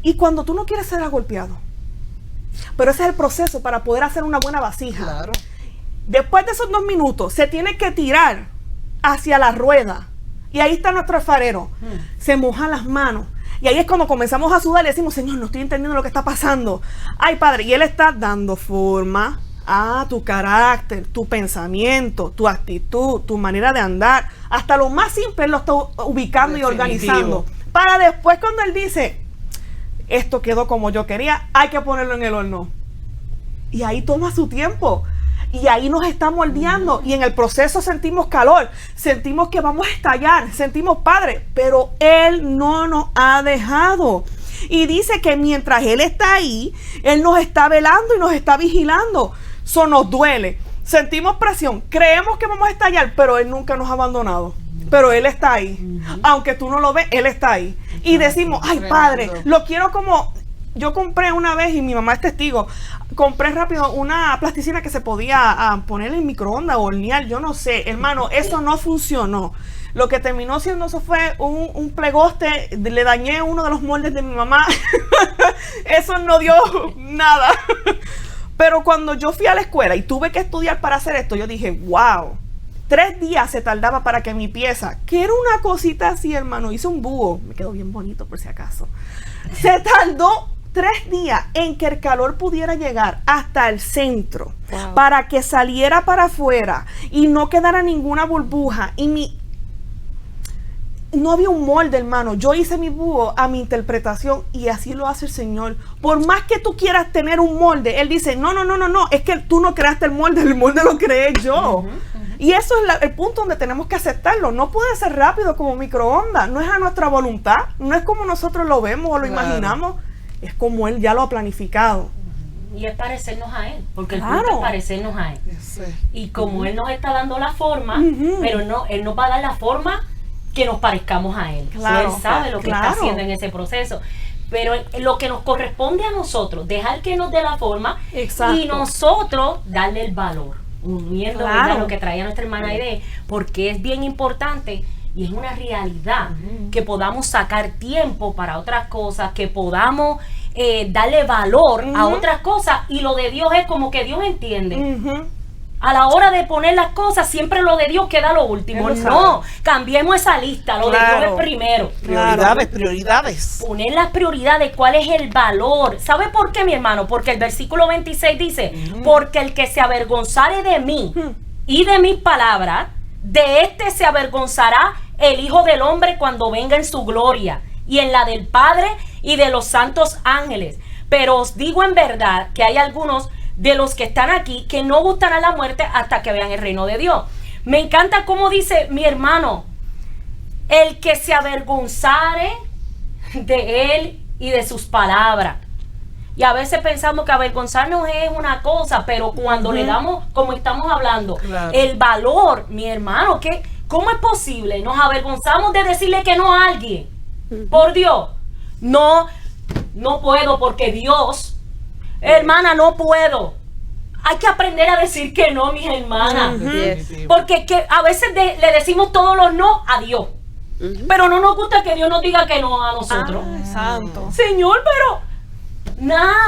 Y cuando tú no quieres ser agolpeado, pero ese es el proceso para poder hacer una buena vasija. Claro. Después de esos 2 minutos, se tiene que tirar hacia la rueda. Y ahí está nuestro alfarero. Se mojan las manos. Y ahí es cuando comenzamos a sudar y decimos, Señor, no estoy entendiendo lo que está pasando. Ay, Padre, y Él está dando forma a tu carácter, tu pensamiento, tu actitud, tu manera de andar. Hasta lo más simple Él lo está ubicando y organizando. Para después cuando Él dice... esto quedó como yo quería, hay que ponerlo en el horno. Y ahí toma su tiempo. Y ahí nos está moldeando. Y en el proceso sentimos calor. Sentimos que vamos a estallar. Sentimos, Padre. Pero Él no nos ha dejado. Y dice que mientras Él está ahí, Él nos está velando y nos está vigilando. Eso nos duele. Sentimos presión. Creemos que vamos a estallar, pero Él nunca nos ha abandonado. Pero Él está ahí. Aunque tú no lo ves, Él está ahí. Y decimos, ay, Padre, lo quiero como... Yo compré una vez, y mi mamá es testigo, compré rápido una plasticina que se podía poner en microondas o hornear, yo no sé. Hermano, eso no funcionó. Lo que terminó siendo eso fue un plegoste, le dañé uno de los moldes de mi mamá. Eso no dio nada. Pero cuando yo fui a la escuela y tuve que estudiar para hacer esto, yo dije, wow, 3 días se tardaba para que mi pieza, que era una cosita así, hermano, hice un búho, me quedó bien bonito por si acaso. Se tardó 3 días en que el calor pudiera llegar hasta el centro, para que saliera para afuera y no quedara ninguna burbuja. Y no había un molde, hermano. Yo hice mi búho a mi interpretación y así lo hace el Señor. Por más que tú quieras tener un molde, Él dice, no, es que tú no creaste el molde lo creé yo. Y eso es el punto donde tenemos que aceptarlo. No puede ser rápido como microondas. No es a nuestra voluntad. No es como nosotros lo vemos o lo imaginamos. Es como Él ya lo ha planificado. Y es parecernos a Él, porque el punto es parecernos a Él. Y como Él nos está dando la forma, pero no, Él nos va a dar la forma que nos parezcamos a Él. Él sabe lo que está haciendo en ese proceso. Pero lo que nos corresponde a nosotros, dejar que nos dé la forma y nosotros darle el valor, uniendo ¿verdad? Lo que traía nuestra hermana Aide, porque es bien importante y es una realidad que podamos sacar tiempo para otras cosas, que podamos darle valor a otras cosas, y lo de Dios es como que Dios entiende. A la hora de poner las cosas, siempre lo de Dios queda lo último. No, cambiemos esa lista, lo de Dios es primero. Prioridades. Poner las prioridades, ¿cuál es el valor? ¿Sabe por qué, mi hermano? Porque el versículo 26 dice, porque el que se avergonzare de mí y de mis palabras, de este se avergonzará el Hijo del Hombre cuando venga en su gloria, y en la del Padre y de los santos ángeles. Pero os digo en verdad que hay algunos de los que están aquí que no gustarán la muerte hasta que vean el reino de Dios. Me encanta cómo dice mi hermano, el que se avergonzare de él y de sus palabras. Y a veces pensamos que avergonzarnos es una cosa, pero cuando le damos, como estamos hablando, el valor, mi hermano, ¿cómo es posible? Nos avergonzamos de decirle que no a alguien. Por Dios, no puedo porque Dios... Hermana, no puedo. Hay que aprender a decir que no, mis hermanas. Porque a veces le decimos todos los no a Dios. Pero no nos gusta que Dios nos diga que no a nosotros. Santo. Señor,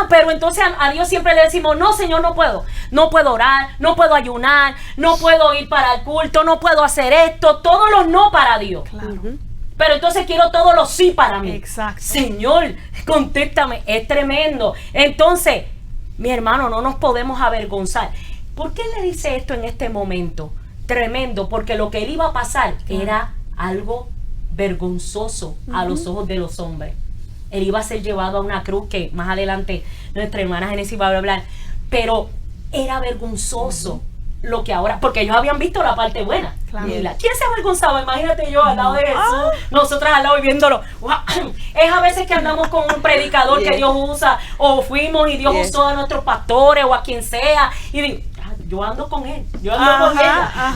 pero entonces a Dios siempre le decimos, no, Señor, no puedo. No puedo orar, no puedo ayunar, no puedo ir para el culto, no puedo hacer esto. Todos los no para Dios. Pero entonces quiero todos los sí para mí. Exacto. Señor, contéstame, es tremendo. Entonces, mi hermano, no nos podemos avergonzar. ¿Por qué le dice esto en este momento? Tremendo, porque lo que él iba a pasar era algo vergonzoso a los ojos de los hombres. Él iba a ser llevado a una cruz, que más adelante nuestra hermana Génesis va a hablar, pero era vergonzoso. Lo que ahora, porque ellos habían visto la parte buena. ¿Quién se avergonzaba? Imagínate yo al lado de Jesús, nosotras al lado viéndolo. Es a veces que andamos con un predicador que Dios usa, o fuimos y Dios usó a nuestros pastores o a quien sea, y digo, yo ando con él, yo ando con ella.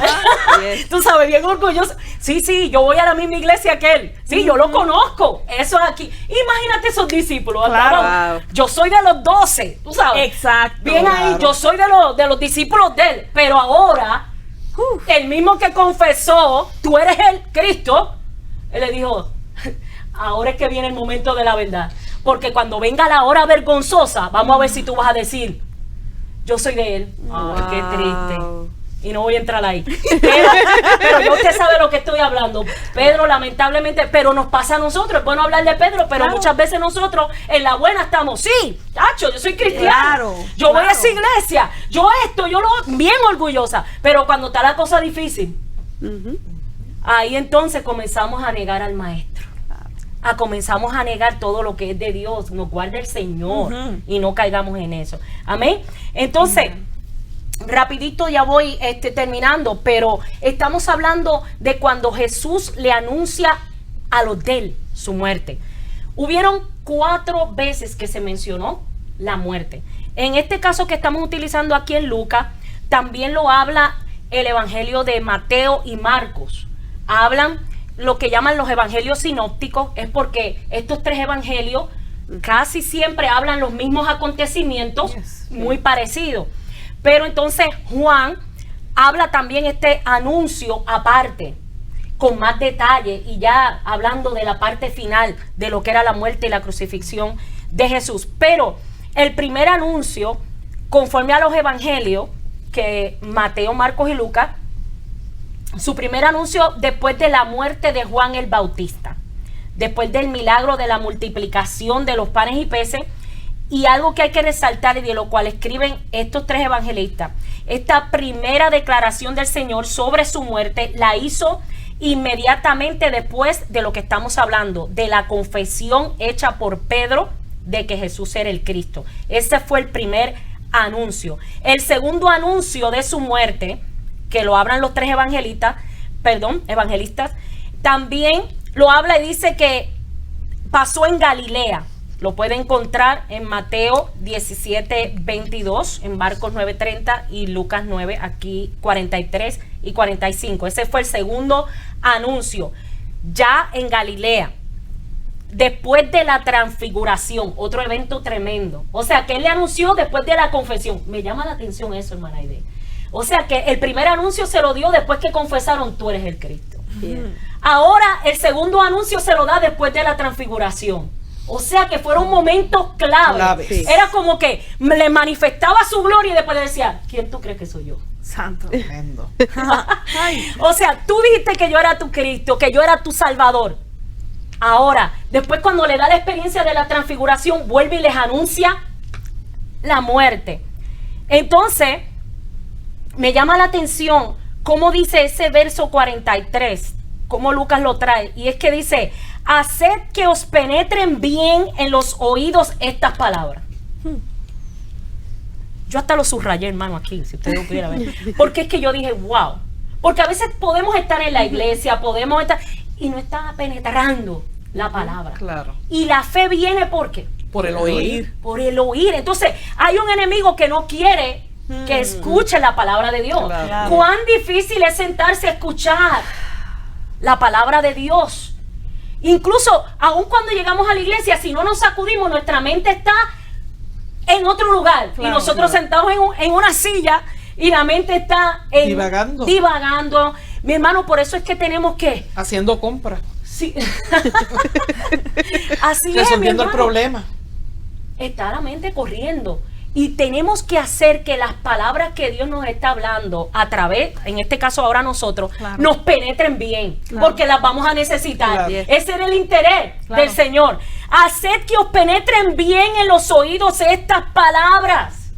Tú sabes, bien orgulloso. Sí, yo voy a la misma iglesia que él. Sí, yo lo conozco. Eso es aquí. Imagínate esos discípulos. Yo soy de los 12, tú sabes. Exacto. Bien ahí, yo soy de los discípulos de él. Pero ahora, el mismo que confesó, tú eres el Cristo, él le dijo, ahora es que viene el momento de la verdad. Porque cuando venga la hora vergonzosa, vamos a ver si tú vas a decir, yo soy de él. Ay, qué triste. Y no voy a entrar ahí. Pero yo, usted sabe lo que estoy hablando. Pedro, lamentablemente, pero nos pasa a nosotros. Es bueno hablar de Pedro, pero muchas veces nosotros en la buena estamos, sí, tacho, yo soy cristiano. Yo voy a esa iglesia. Yo bien orgullosa. Pero cuando está la cosa difícil, ahí entonces comenzamos a negar al maestro. Comenzamos a negar todo lo que es de Dios. Nos guarda el Señor y no caigamos en eso. Amén. Entonces, rapidito ya voy terminando, pero estamos hablando de cuando Jesús le anuncia a los de él su muerte. Hubieron 4 veces que se mencionó la muerte. En este caso que estamos utilizando aquí en Lucas, también lo habla el Evangelio de Mateo y Marcos. Hablan lo que llaman los evangelios sinópticos, es porque estos 3 evangelios casi siempre hablan los mismos acontecimientos, muy parecidos. Pero entonces Juan habla también este anuncio aparte, con más detalle, y ya hablando de la parte final de lo que era la muerte y la crucifixión de Jesús. Pero el primer anuncio conforme a los evangelios, que Mateo, Marcos y Lucas, su primer anuncio después de la muerte de Juan el Bautista, después del milagro de la multiplicación de los panes y peces, y algo que hay que resaltar y de lo cual escriben estos tres evangelistas, esta primera declaración del Señor sobre su muerte la hizo inmediatamente después de lo que estamos hablando, de la confesión hecha por Pedro de que Jesús era el Cristo. Ese fue el primer anuncio. El segundo anuncio de su muerte, que lo hablan los tres evangelistas, también lo habla y dice que pasó en Galilea. Lo puede encontrar en Mateo 17:22, en Marcos 9:30 y Lucas 9, aquí 43 y 45. Ese fue el segundo anuncio, ya en Galilea, después de la transfiguración, otro evento tremendo. O sea, que él le anunció después de la confesión. Me llama la atención eso, hermana Aide. O sea, que el primer anuncio se lo dio después que confesaron, tú eres el Cristo. Ahora, el segundo anuncio se lo da después de la transfiguración. O sea que fueron momentos clave. Sí. Era como que le manifestaba su gloria y después le decía, ¿quién tú crees que soy yo? Santo. Tremendo. O sea, tú dijiste que yo era tu Cristo, que yo era tu Salvador. Ahora, después cuando le da la experiencia de la transfiguración, vuelve y les anuncia la muerte. Entonces, me llama la atención cómo dice ese verso 43, cómo Lucas lo trae. Y es que dice, haced que os penetren bien en los oídos estas palabras. Yo hasta lo subrayé, hermano, aquí, si ustedes lo pudieran ver. Porque es que yo dije, wow. Porque a veces podemos estar en la iglesia, podemos estar, y no está penetrando la palabra. Claro. Y la fe viene, ¿por qué? Por el oír. Por el oír. Entonces, hay un enemigo que no quiere que escuche la palabra de Dios. Claro. Cuán difícil es sentarse a escuchar la palabra de Dios. Incluso, aun cuando llegamos a la iglesia, si no nos sacudimos, nuestra mente está en otro lugar. Claro, y nosotros sentados en una silla y la mente está divagando. Mi hermano, por eso es que tenemos que... Haciendo compras. Sí. Así es, Resolviendo mi el hermano. problema. Está la mente corriendo. Y tenemos que hacer que las palabras que Dios nos está hablando a través, en este caso ahora nosotros, Claro. nos penetren bien, Claro. porque las vamos a necesitar. Claro. Ese era el interés Claro. del Señor. Haced que os penetren bien en los oídos estas palabras,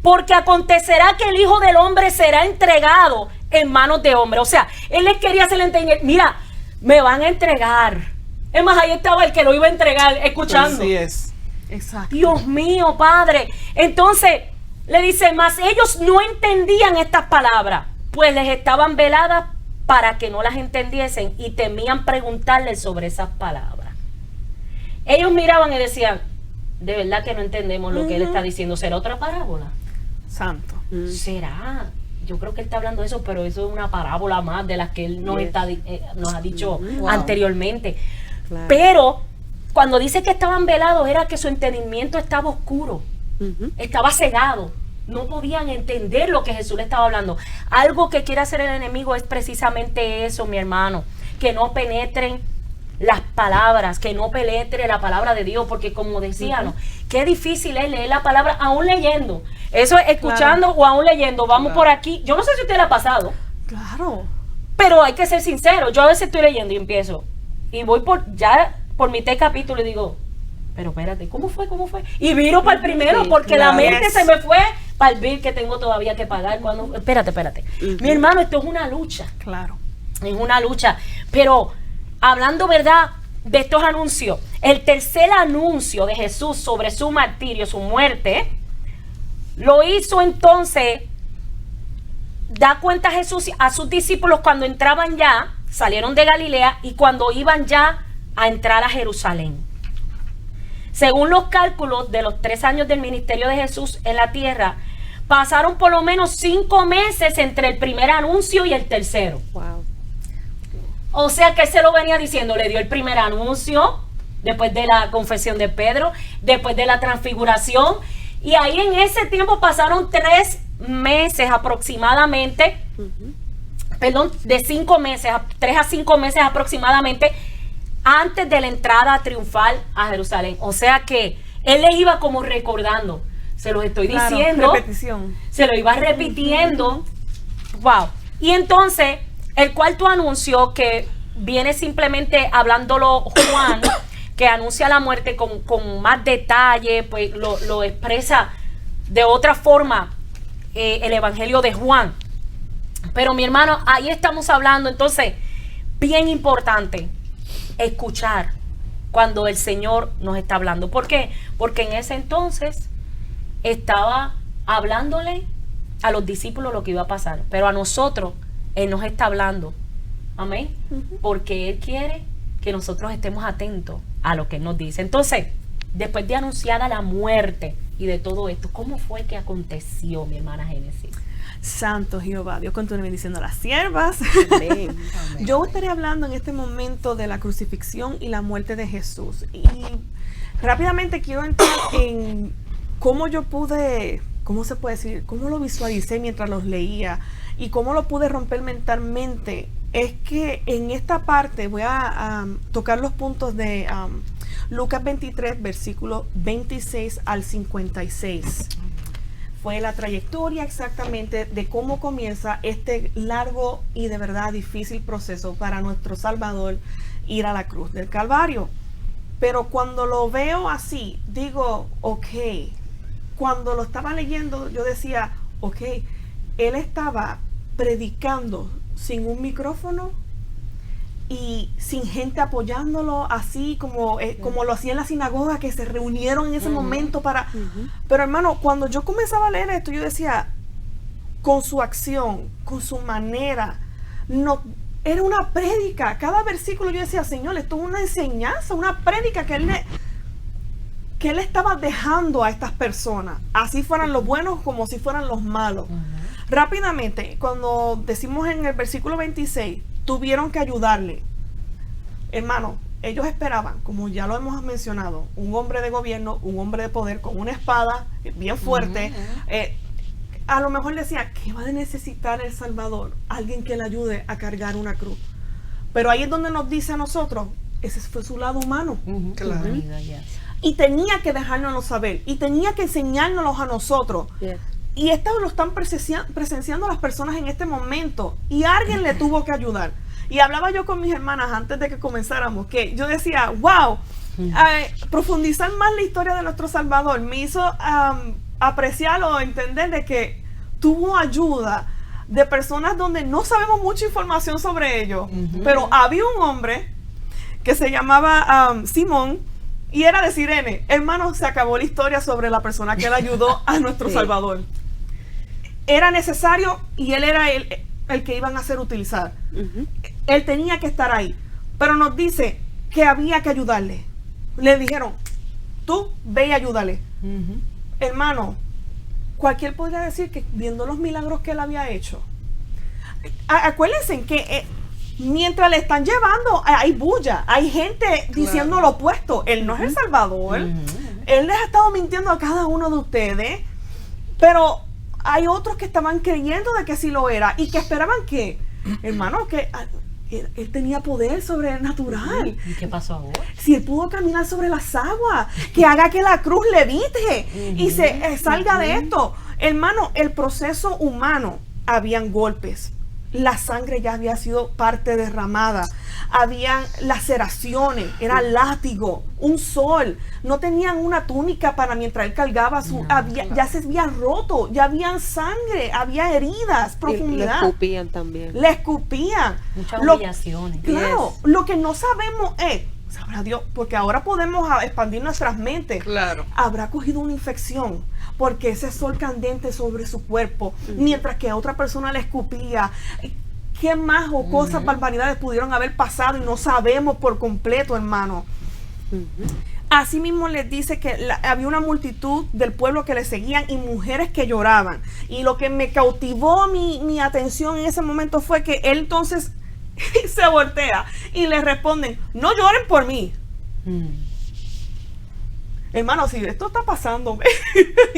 porque acontecerá que el Hijo del Hombre será entregado en manos de hombres. O sea, Él les quería hacer entender, mira, me van a entregar. Es más, ahí estaba el que lo iba a entregar, escuchando. Así es. Exacto. Dios mío, Padre. Entonces le dice, mas ellos no entendían estas palabras, pues les estaban veladas para que no las entendiesen y temían preguntarles sobre esas palabras. Ellos miraban y decían, de verdad que no entendemos lo que él está diciendo. ¿Será otra parábola? Santo. ¿Será? Yo creo que él está hablando de eso, pero eso es una parábola más de las que él nos ha dicho Wow. anteriormente. Claro. Pero cuando dice que estaban velados, era que su entendimiento estaba oscuro, estaba cegado. No podían entender lo que Jesús le estaba hablando. Algo que quiere hacer el enemigo es precisamente eso, mi hermano, que no penetren las palabras, que no penetre la palabra de Dios, porque como decíamos, qué difícil es leer la palabra aún leyendo. Eso es escuchando o aún leyendo. Vamos por aquí. Yo no sé si a usted le ha pasado, Claro. pero hay que ser sincero. Yo a veces estoy leyendo y empiezo y voy por mitad de capítulo y digo, pero espérate, ¿cómo fue? Y miro para el primero, Sí, porque claro. la mente se me fue para el bill que tengo todavía que pagar. Espérate. Mi hermano, esto es una lucha. Claro. Es una lucha. Pero hablando, ¿verdad?, de estos anuncios, el tercer anuncio de Jesús sobre su martirio, su muerte, lo hizo entonces, da cuenta Jesús a sus discípulos cuando entraban ya, salieron de Galilea y cuando iban ya a entrar a Jerusalén. Según los cálculos de los 3 años del ministerio de Jesús en la tierra, pasaron por lo menos 5 meses entre el primer anuncio y el tercero. Wow. O sea que él se lo venía diciendo, le dio el primer anuncio, después de la confesión de Pedro, después de la transfiguración, y ahí en ese tiempo pasaron 3 meses aproximadamente, de 5 meses, 3 a 5 meses aproximadamente, antes de la entrada triunfal a Jerusalén. O sea que él les iba como recordando, se los estoy Claro, diciendo. repetición. Se lo iba repitiendo. Wow. Y entonces, el cuarto anuncio que viene simplemente hablándolo Juan, que anuncia la muerte con más detalle, pues lo expresa de otra forma el Evangelio de Juan. Pero mi hermano, ahí estamos hablando, entonces, bien importante, escuchar cuando el Señor nos está hablando. ¿Por qué? Porque en ese entonces estaba hablándole a los discípulos lo que iba a pasar, pero a nosotros Él nos está hablando. Amén. Porque Él quiere que nosotros estemos atentos a lo que Él nos dice. Entonces, después de anunciada la muerte y de todo esto, ¿cómo fue que aconteció, mi hermana Génesis? Santo Jehová, Dios continúe bendiciendo a las siervas. Amén. Yo estaré hablando en este momento de la crucifixión y la muerte de Jesús. Y rápidamente quiero entrar en cómo yo pude, ¿cómo se puede decir? Cómo lo visualicé mientras los leía y cómo lo pude romper mentalmente. Es que en esta parte voy a tocar los puntos de Lucas 23, versículo 26 al 56. Fue la trayectoria exactamente de cómo comienza este largo y de verdad difícil proceso para nuestro Salvador ir a la cruz del Calvario. Pero cuando lo veo así, digo, ok. Cuando lo estaba leyendo, yo decía, ok, Él estaba predicando sin un micrófono y sin gente apoyándolo, así como lo hacía en la sinagoga, que se reunieron en ese momento para... Pero hermano, cuando yo comenzaba a leer esto, yo decía, con su acción, con su manera, no, era una prédica. Cada versículo yo decía, Señor, esto es una enseñanza, una prédica que Él estaba dejando a estas personas, así fueran los buenos como si fueran los malos. Rápidamente, cuando decimos en el versículo 26, tuvieron que ayudarle. Hermano, ellos esperaban, como ya lo hemos mencionado, un hombre de gobierno, un hombre de poder con una espada bien fuerte. A lo mejor decía, ¿qué va a necesitar el Salvador? Alguien que le ayude a cargar una cruz. Pero ahí es donde nos dice a nosotros, ese fue su lado humano. Claro. Y tenía que dejárnoslo saber, y tenía que enseñárnoslos a nosotros. Yes. Y esto lo están presenciando las personas en este momento. Y alguien le tuvo que ayudar. Y hablaba yo con mis hermanas antes de que comenzáramos, que yo decía, wow, profundizar más la historia de nuestro Salvador me hizo apreciar o entender de que tuvo ayuda de personas donde no sabemos mucha información sobre ellos. Pero había un hombre que se llamaba Simón, y era de Cirene. Hermano, se acabó la historia sobre la persona que le ayudó a nuestro Salvador. Era necesario y él era el que iban a hacer utilizar. Él tenía que estar ahí. Pero nos dice que había que ayudarle. Le dijeron, tú ve y ayúdale. Hermano, cualquier podría decir que viendo los milagros que él había hecho. Acuérdense que mientras le están llevando, hay bulla, hay gente diciendo lo opuesto. Él no es el Salvador. Él les ha estado mintiendo a cada uno de ustedes. Pero hay otros que estaban creyendo de que sí lo era y que esperaban que, hermano, que él tenía poder sobrenatural. ¿Y qué pasó ahora? Si él pudo caminar sobre las aguas, que haga que la cruz levite y se salga de esto. Hermano, el proceso humano, habían golpes. La sangre ya había sido parte derramada. Habían laceraciones, era látigo, un sol. No tenían una túnica para mientras él cargaba su... Ya se había roto, ya habían sangre, había heridas, profundidad. Le escupían también. Le escupían. Muchas humillaciones. Claro, lo que no sabemos es, sabrá Dios, porque ahora podemos expandir nuestras mentes. Claro. Habrá cogido una infección porque ese sol candente sobre su cuerpo, mientras que a otra persona le escupía. ¿Qué más o cosas, barbaridades pudieron haber pasado y no sabemos por completo, hermano? Asimismo les dice que había una multitud del pueblo que le seguían y mujeres que lloraban. Y lo que me cautivó mi atención en ese momento fue que él entonces se voltea y le responden, no lloren por mí. Hermano, si esto está pasando,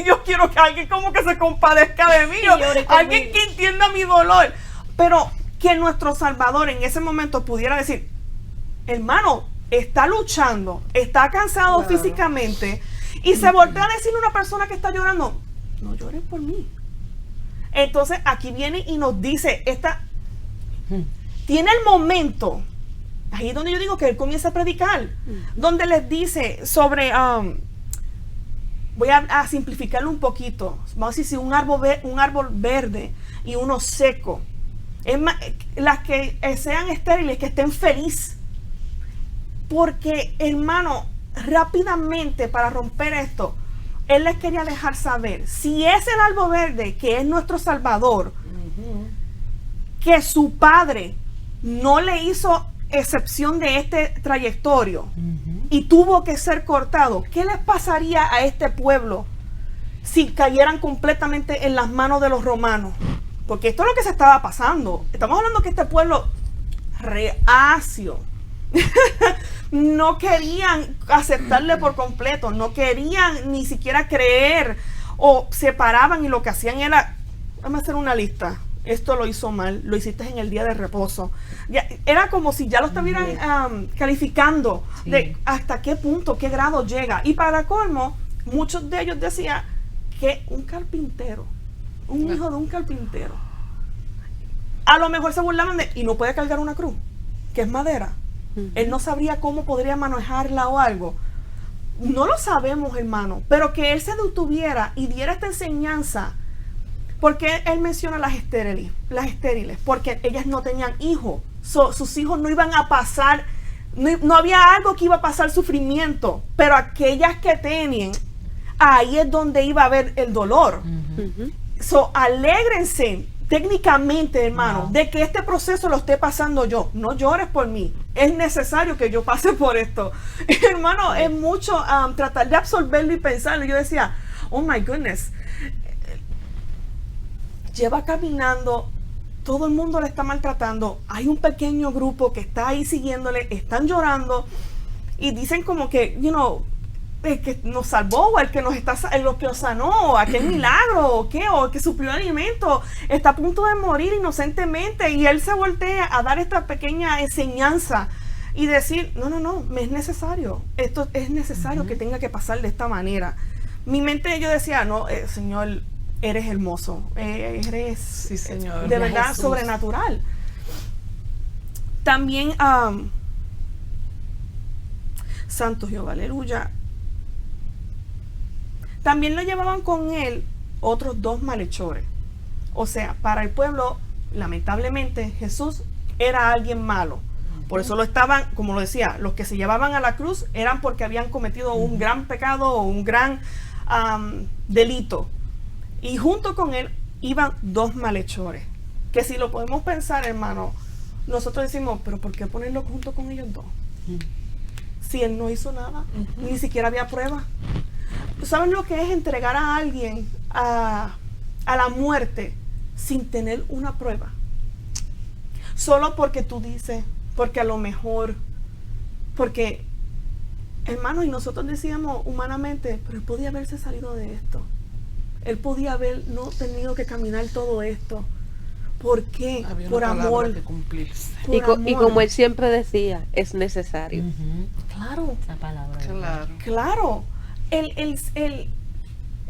yo quiero que alguien como que se compadezca de mí, alguien que entienda mi dolor. Pero que nuestro Salvador en ese momento pudiera decir, hermano, está luchando, está cansado físicamente Y se voltea a decirle a una persona que está llorando, no llores por mí. Entonces aquí viene y nos dice, tiene el momento, ahí es donde yo digo que él comienza a predicar, donde les dice sobre, voy a simplificarlo un poquito, vamos a decir, un árbol verde y uno seco, las que sean estériles, que estén felices, porque hermano, rápidamente para romper esto, él les quería dejar saber, si es el árbol verde que es nuestro Salvador, que su padre no le hizo excepción de este trayectorio y tuvo que ser cortado, ¿qué les pasaría a este pueblo si cayeran completamente en las manos de los romanos? Porque esto es lo que se estaba pasando. Estamos hablando que este pueblo reacio no querían aceptarle por completo, no querían ni siquiera creer, o se paraban y lo que hacían era, vamos a hacer una lista, esto lo hizo mal, lo hiciste en el día de reposo. Ya, era como si ya lo estuvieran calificando de hasta qué punto, qué grado llega. Y para colmo, muchos de ellos decían que un carpintero, un hijo de un carpintero, a lo mejor se burlaban de, y no puede cargar una cruz, que es madera. Él no sabría cómo podría manejarla o algo. No lo sabemos, hermano, pero que él se detuviera y diera esta enseñanza. Porque él menciona las estériles, porque ellas no tenían hijos. Sus hijos no iban a pasar, no había algo que iba a pasar sufrimiento, pero aquellas que tenían, ahí es donde iba a haber el dolor. Alégrense técnicamente, hermano, de que este proceso lo esté pasando yo. No llores por mí. Es necesario que yo pase por esto. Hermano, es mucho tratar de absorberlo y pensarlo. Yo decía, oh my goodness. Lleva caminando, todo el mundo le está maltratando. Hay un pequeño grupo que está ahí siguiéndole, están llorando y dicen como que, el que nos salvó, o el que nos sanó, aquel milagro, o qué, o el que suplió alimento, está a punto de morir inocentemente, y él se voltea a dar esta pequeña enseñanza y decir, no, me es necesario, esto es necesario que tenga que pasar de esta manera. Mi mente, yo decía, no, Señor, eres hermoso, eres sí, Señor, de verdad Jesús. Sobrenatural. También, Santo Jehová, aleluya. También lo llevaban con él otros 2 malhechores. O sea, para el pueblo, lamentablemente, Jesús era alguien malo. Por eso lo estaban, como lo decía, los que se llevaban a la cruz eran porque habían cometido un gran pecado o un gran delito. Y junto con él iban 2 malhechores. Que si lo podemos pensar, hermano, nosotros decimos, pero ¿por qué ponerlo junto con ellos 2? Si él no hizo nada, ni siquiera había pruebas. ¿Tú sabes lo que es entregar a alguien a la muerte sin tener una prueba? Solo porque tú dices, porque a lo mejor, porque, hermano, y nosotros decíamos humanamente, pero él podía haberse salido de esto. Él podía haber no tenido que caminar todo esto. ¿Por qué? Había por una amor. de cumplirse. Y como él siempre decía, es necesario. Claro. Esa palabra. Claro.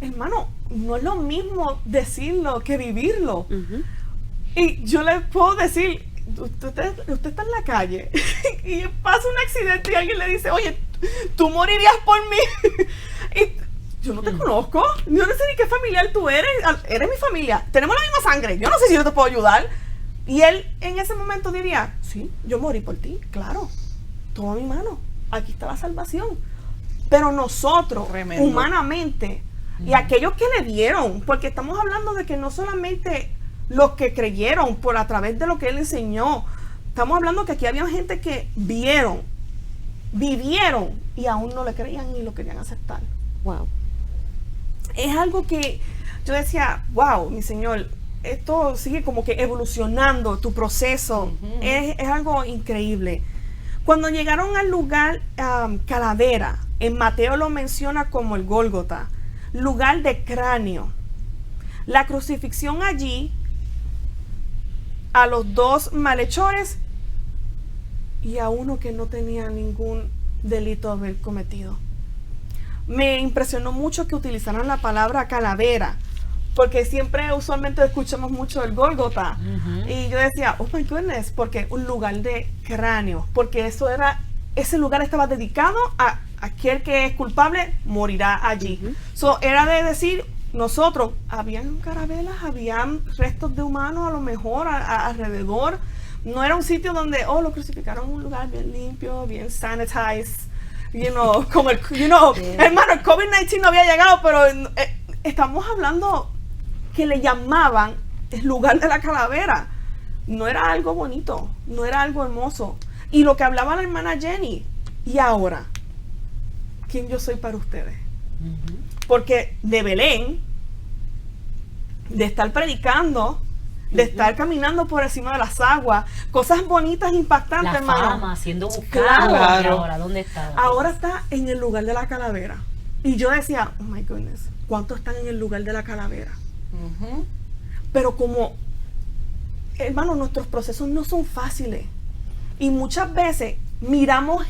Hermano, no es lo mismo decirlo que vivirlo. Y yo le puedo decir, usted está en la calle y pasa un accidente y alguien le dice, oye, tú morirías por mí. Y yo no te conozco, yo no sé ni qué familiar tú eres mi familia, tenemos la misma sangre, yo no sé si yo te puedo ayudar. Y él en ese momento diría, sí, yo morí por ti, claro, toma mi mano, aquí está la salvación. Pero nosotros, Tremendo. humanamente, y aquellos que le dieron, porque estamos hablando de que no solamente los que creyeron por a través de lo que él enseñó, estamos hablando que aquí había gente que vivieron y aún no le creían ni lo querían aceptar. Wow. Es algo que yo decía, wow, mi Señor, esto sigue como que evolucionando, tu proceso, es algo increíble. Cuando llegaron al lugar Calavera, en Mateo lo menciona como el Gólgota, lugar de cráneo. La crucifixión allí a los 2 malhechores y a uno que no tenía ningún delito haber cometido. me impresionó mucho que utilizaran la palabra calavera, porque siempre usualmente escuchamos mucho el Gólgota. Y yo decía, oh my goodness, porque un lugar de cráneo, porque ese lugar estaba dedicado a aquel que es culpable, morirá allí. So, era de decir, nosotros, habían carabelas, habían restos de humanos a lo mejor alrededor. No era un sitio donde, lo crucificaron en un lugar bien limpio, bien sanitized. Como hermano, el COVID-19 no había llegado, pero estamos hablando que le llamaban el lugar de la calavera. No era algo bonito, no era algo hermoso. Y lo que hablaba la hermana Jenny, y ahora, ¿quién yo soy para ustedes? Porque de Belén, de estar predicando, de estar caminando por encima de las aguas, cosas bonitas, impactantes, la hermano. fama, siendo buscado. Claro. ¿Y ahora dónde está? Ahora está en el lugar de la calavera. Y yo decía, oh my goodness, ¿cuántos están en el lugar de la calavera? Pero como, hermano, nuestros procesos no son fáciles. Y muchas veces miramos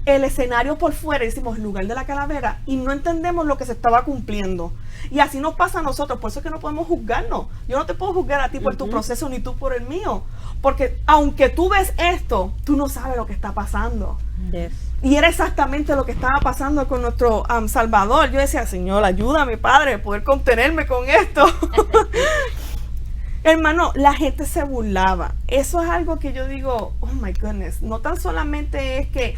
el escenario por fuera y decimos el lugar de la calavera y no entendemos lo que se estaba cumpliendo. Y así nos pasa a nosotros, por eso es que no podemos juzgarnos. Yo no te puedo juzgar a ti por tu proceso ni tú por el mío, porque aunque tú ves esto, tú no sabes lo que está pasando. Yes. Y era exactamente lo que estaba pasando con nuestro Salvador. Yo decía, Señor, ayúdame, Padre, a poder contenerme con esto. Hermano, la gente se burlaba. Eso es algo que yo digo, oh my goodness, no tan solamente es que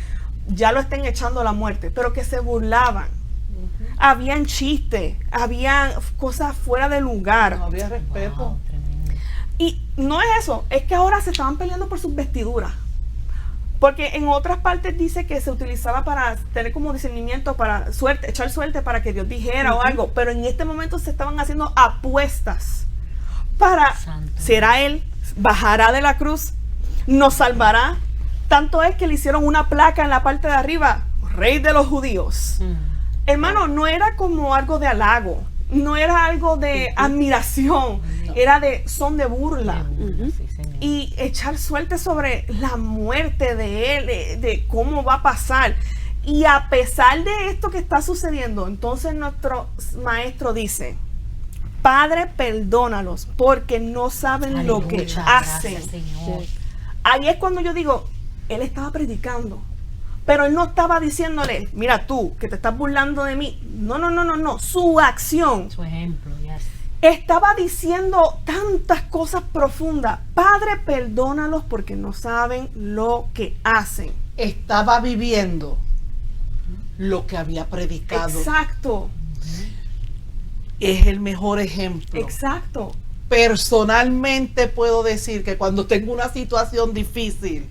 ya lo estén echando a la muerte, pero que se burlaban. Habían chistes, habían cosas fuera de lugar. No había respeto. Wow, tremendo. Y no es eso, es que ahora se estaban peleando por sus vestiduras. Porque en otras partes dice que se utilizaba para tener como discernimiento, para suerte, echar suerte para que Dios dijera o algo. Pero en este momento se estaban haciendo apuestas para, Santo. ¿será Él? ¿Bajará de la cruz? ¿Nos salvará? Tanto es que le hicieron una placa en la parte de arriba, Rey de los Judíos. Hermano, no era como algo de halago, no era algo de admiración, era de son de burla. Sí, señor. Y echar suerte sobre la muerte de él, de cómo va a pasar. Y a pesar de esto que está sucediendo, entonces nuestro maestro dice, Padre, perdónalos, porque no saben lo que Aleluya, hacen. gracias, Señor. Ahí es cuando yo digo, él estaba predicando, pero él no estaba diciéndole, mira tú, que te estás burlando de mí. No. Su acción Su ejemplo, yes. estaba diciendo tantas cosas profundas. Padre, perdónalos porque no saben lo que hacen. Estaba viviendo lo que había predicado. Exacto, Es el mejor ejemplo. exacto. Personalmente puedo decir que cuando tengo una situación difícil,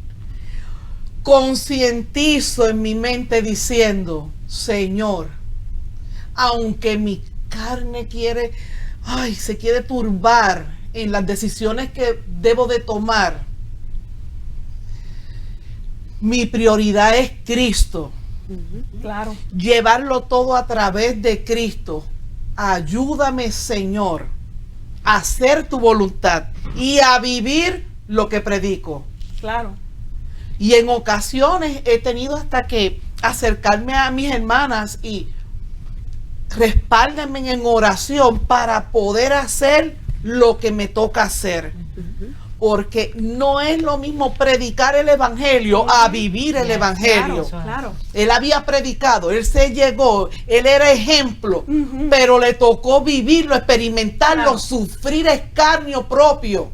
concientizo en mi mente diciendo, Señor, aunque mi carne se quiere turbar en las decisiones que debo de tomar, mi prioridad es Cristo. Claro. Llevarlo todo a través de Cristo. Ayúdame, Señor, a hacer tu voluntad y a vivir lo que predico. Claro. Y en ocasiones he tenido hasta que acercarme a mis hermanas y respáldenme en oración para poder hacer lo que me toca hacer. Porque no es lo mismo predicar el evangelio a vivir el evangelio. Claro. Él había predicado, él se llegó, él era ejemplo, pero le tocó vivirlo, experimentarlo, Claro. sufrir escarnio propio.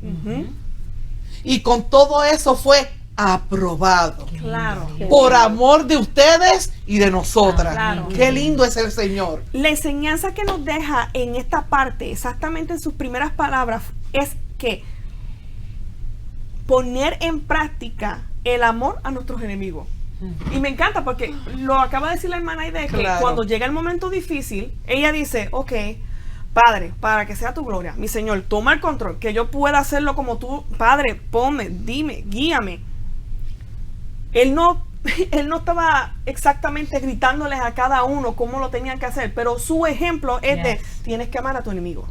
Y con todo eso fue aprobado. Claro. Por amor de ustedes y de nosotras. Claro. Qué lindo es el Señor. La enseñanza que nos deja en esta parte, exactamente en sus primeras palabras, es que poner en práctica el amor a nuestros enemigos. Y me encanta porque lo acaba de decir la hermana Aide, que Claro. cuando llega el momento difícil, ella dice, ok, Padre, para que sea tu gloria, mi Señor, toma el control, que yo pueda hacerlo como tú, Padre, ponme, dime, guíame. Él no estaba exactamente gritándoles a cada uno cómo lo tenían que hacer, pero su ejemplo es de, Yes. tienes que amar a tu enemigo.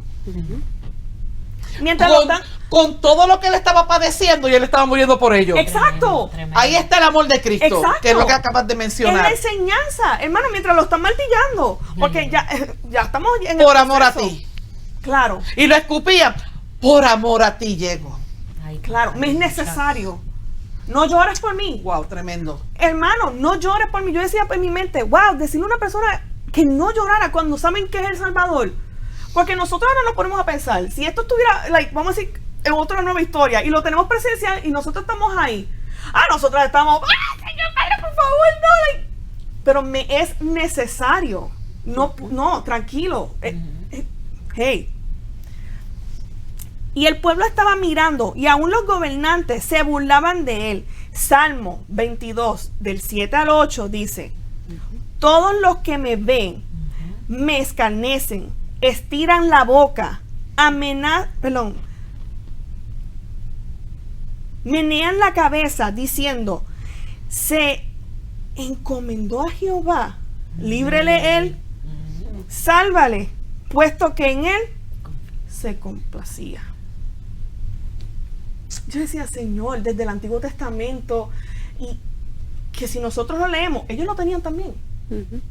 Mientras con todo lo que él estaba padeciendo y él estaba muriendo por ello. Exacto. Tremendo. Ahí está el amor de Cristo, Exacto. que es lo que acabas de Es mencionar. la enseñanza, hermano, mientras lo están martillando. Porque ya estamos en el Por amor a proceso. ti. Claro, Y lo escupía. Por amor a ti llego. Ay, claro, me es necesario. No llores por mí. Wow, tremendo. Hermano, no llores por mí. Yo decía en mi mente, wow, decirle a una persona que no llorara cuando saben que es el Salvador. Porque nosotros ahora nos ponemos a pensar, si esto estuviera, vamos a decir, en otra nueva historia, y lo tenemos presencial y nosotros estamos ahí. Nosotros estamos, Señor Padre, por favor, no. Pero me es necesario. No, tranquilo. Hey. Y el pueblo estaba mirando, y aún los gobernantes se burlaban de él. Salmo 22, del 7 al 8, dice: todos los que me ven me escarnecen, estiran la boca, menean la cabeza, diciendo: se encomendó a Jehová, líbrele él, sálvale, puesto que en él se complacía. Yo decía, Señor, desde el Antiguo Testamento, y que si nosotros lo leemos, ellos lo tenían también.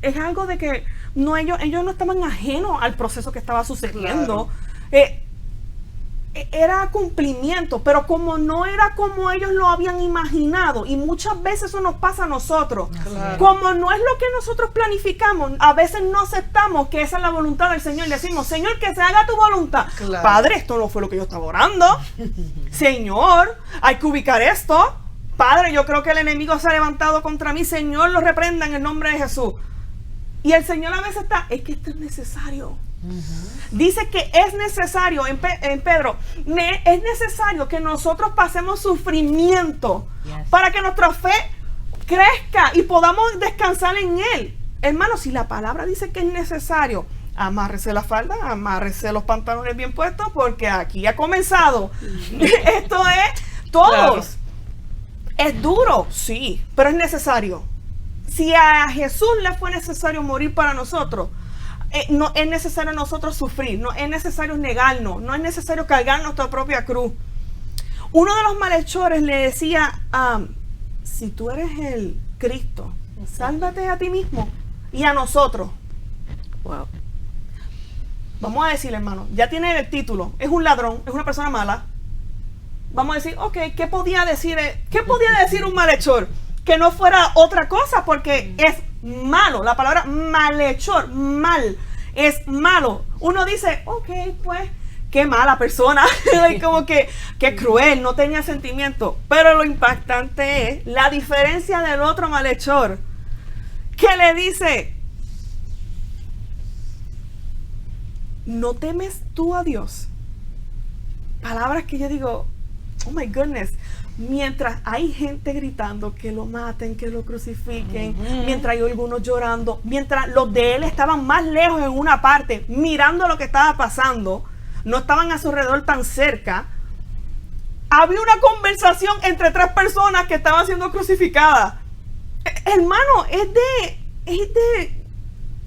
Es algo de que ellos no estaban ajenos al proceso que estaba sucediendo. Era cumplimiento, pero como no era como ellos lo habían imaginado, y muchas veces eso nos pasa a nosotros. Claro. Como no es lo que nosotros planificamos, a veces no aceptamos que esa es la voluntad del Señor. Le decimos, Señor, que se haga tu voluntad. Claro. Padre, esto no fue lo que yo estaba orando. Señor, hay que ubicar esto. Padre, yo creo que el enemigo se ha levantado contra mí. Señor, lo reprenda en el nombre de Jesús. Y el Señor a veces es que esto es necesario. Dice que es necesario, en Pedro, es necesario que nosotros pasemos sufrimiento para que nuestra fe crezca y podamos descansar en Él. Hermano, si la palabra dice que es necesario, amárrese la falda, amárrese los pantalones bien puestos, porque aquí ha comenzado. Esto es todos. Claro. Es duro, sí, pero es necesario. Si a Jesús le fue necesario morir para nosotros, no es necesario nosotros sufrir, no es necesario negarnos, no es necesario cargar nuestra propia cruz. Uno de los malhechores le decía, si tú eres el Cristo, sálvate a ti mismo y a nosotros. Wow. Vamos a decir, hermano, ya tiene el título, es un ladrón, es una persona mala. Vamos a decir, ok, ¿qué podía decir un malhechor? Que no fuera otra cosa, porque es malo. La palabra malhechor, mal, es malo. Uno dice, ok, pues, qué mala persona. Como que, qué cruel, no tenía sentimiento. Pero lo impactante es la diferencia del otro malhechor, que le dice, ¿no temes tú a Dios? Palabras que yo digo, oh my goodness. Mientras hay gente gritando que lo maten, que lo crucifiquen, mientras hay algunos llorando, mientras los de él estaban más lejos en una parte, mirando lo que estaba pasando, no estaban a su alrededor tan cerca, había una conversación entre tres personas que estaban siendo crucificadas. Hermano,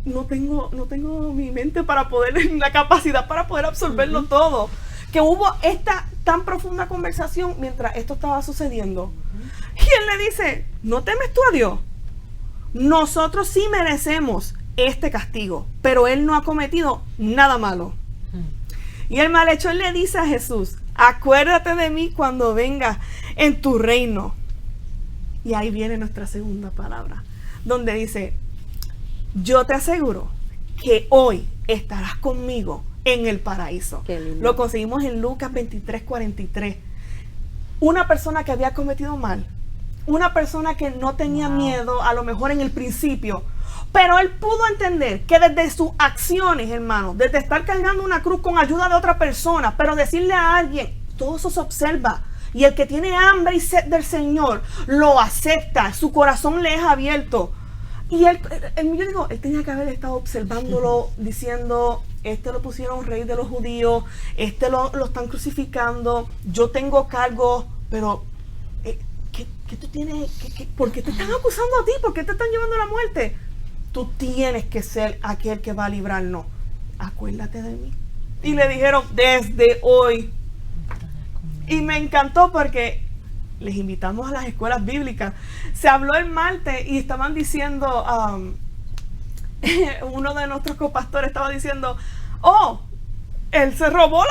no tengo mi mente para poder, la capacidad para poder absorberlo todo. Que hubo esta tan profunda conversación mientras esto estaba sucediendo. Y él le dice, ¿no temes tú a Dios? Nosotros sí merecemos este castigo, pero él no ha cometido nada malo. Y el malhechor le dice a Jesús, acuérdate de mí cuando vengas en tu reino. Y ahí viene nuestra segunda palabra, donde dice, yo te aseguro que hoy estarás conmigo en el paraíso. Qué lindo. Lo conseguimos en Lucas 23:43. Una persona que había cometido mal, una persona que no tenía miedo a lo mejor en el principio, pero él pudo entender que desde sus acciones, hermano, desde estar cargando una cruz con ayuda de otra persona, pero decirle a alguien, todo eso se observa, y el que tiene hambre y sed del Señor lo acepta, su corazón le es abierto. Y él, yo digo, él tenía que haber estado observándolo, diciendo, este lo pusieron rey de los judíos, este lo están crucificando, yo tengo cargos, pero ¿qué tú tienes? ¿Por qué te están acusando a ti? ¿Por qué te están llevando a la muerte? Tú tienes que ser aquel que va a librarnos. Acuérdate de mí. Y le dijeron, desde hoy Y me encantó porque les invitamos a las escuelas bíblicas. Se habló el martes y estaban diciendo, uno de nuestros copastores estaba diciendo, oh, él se robó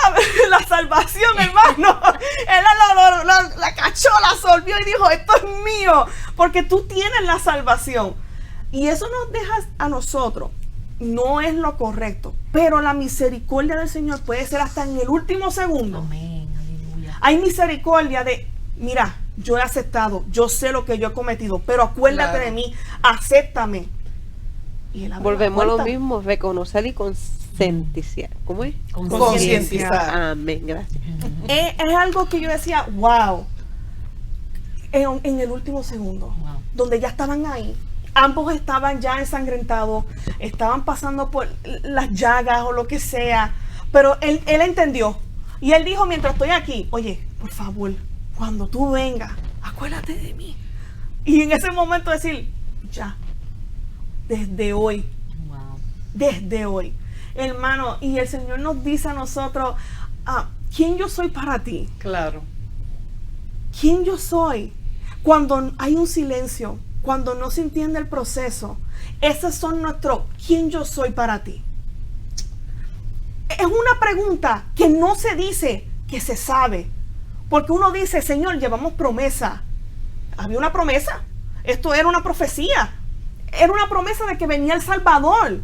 la salvación, hermano. Él la cachó, la absorbió y dijo, esto es mío, porque tú tienes la salvación. Y eso nos deja a nosotros. No es lo correcto, pero la misericordia del Señor puede ser hasta en el último segundo. Amén, aleluya. Hay misericordia de, mira, yo he aceptado, yo sé lo que yo he cometido, pero acuérdate de mí, acéptame. Y él abre Volvemos a la lo puerta. mismo, reconocer y concientizar. ¿Cómo es? Concientizar. Amén, gracias. Es algo que yo decía, wow, en el último segundo, Wow. donde ya estaban ahí. Ambos estaban ya ensangrentados, estaban pasando por las llagas o lo que sea, pero él entendió. Y él dijo, mientras estoy aquí, oye, por favor, cuando tú vengas, acuérdate de mí. Y en ese momento decir, ya, desde hoy, Wow. desde hoy. Hermano, y el Señor nos dice a nosotros, ¿quién yo soy para ti? Claro. ¿Quién yo soy? Cuando hay un silencio, cuando no se entiende el proceso, esos son nuestros ¿quién yo soy para ti? Es una pregunta que no se dice, que se sabe. Porque uno dice, Señor, llevamos promesa. Había una promesa. Esto era una profecía. Era una promesa de que venía el Salvador.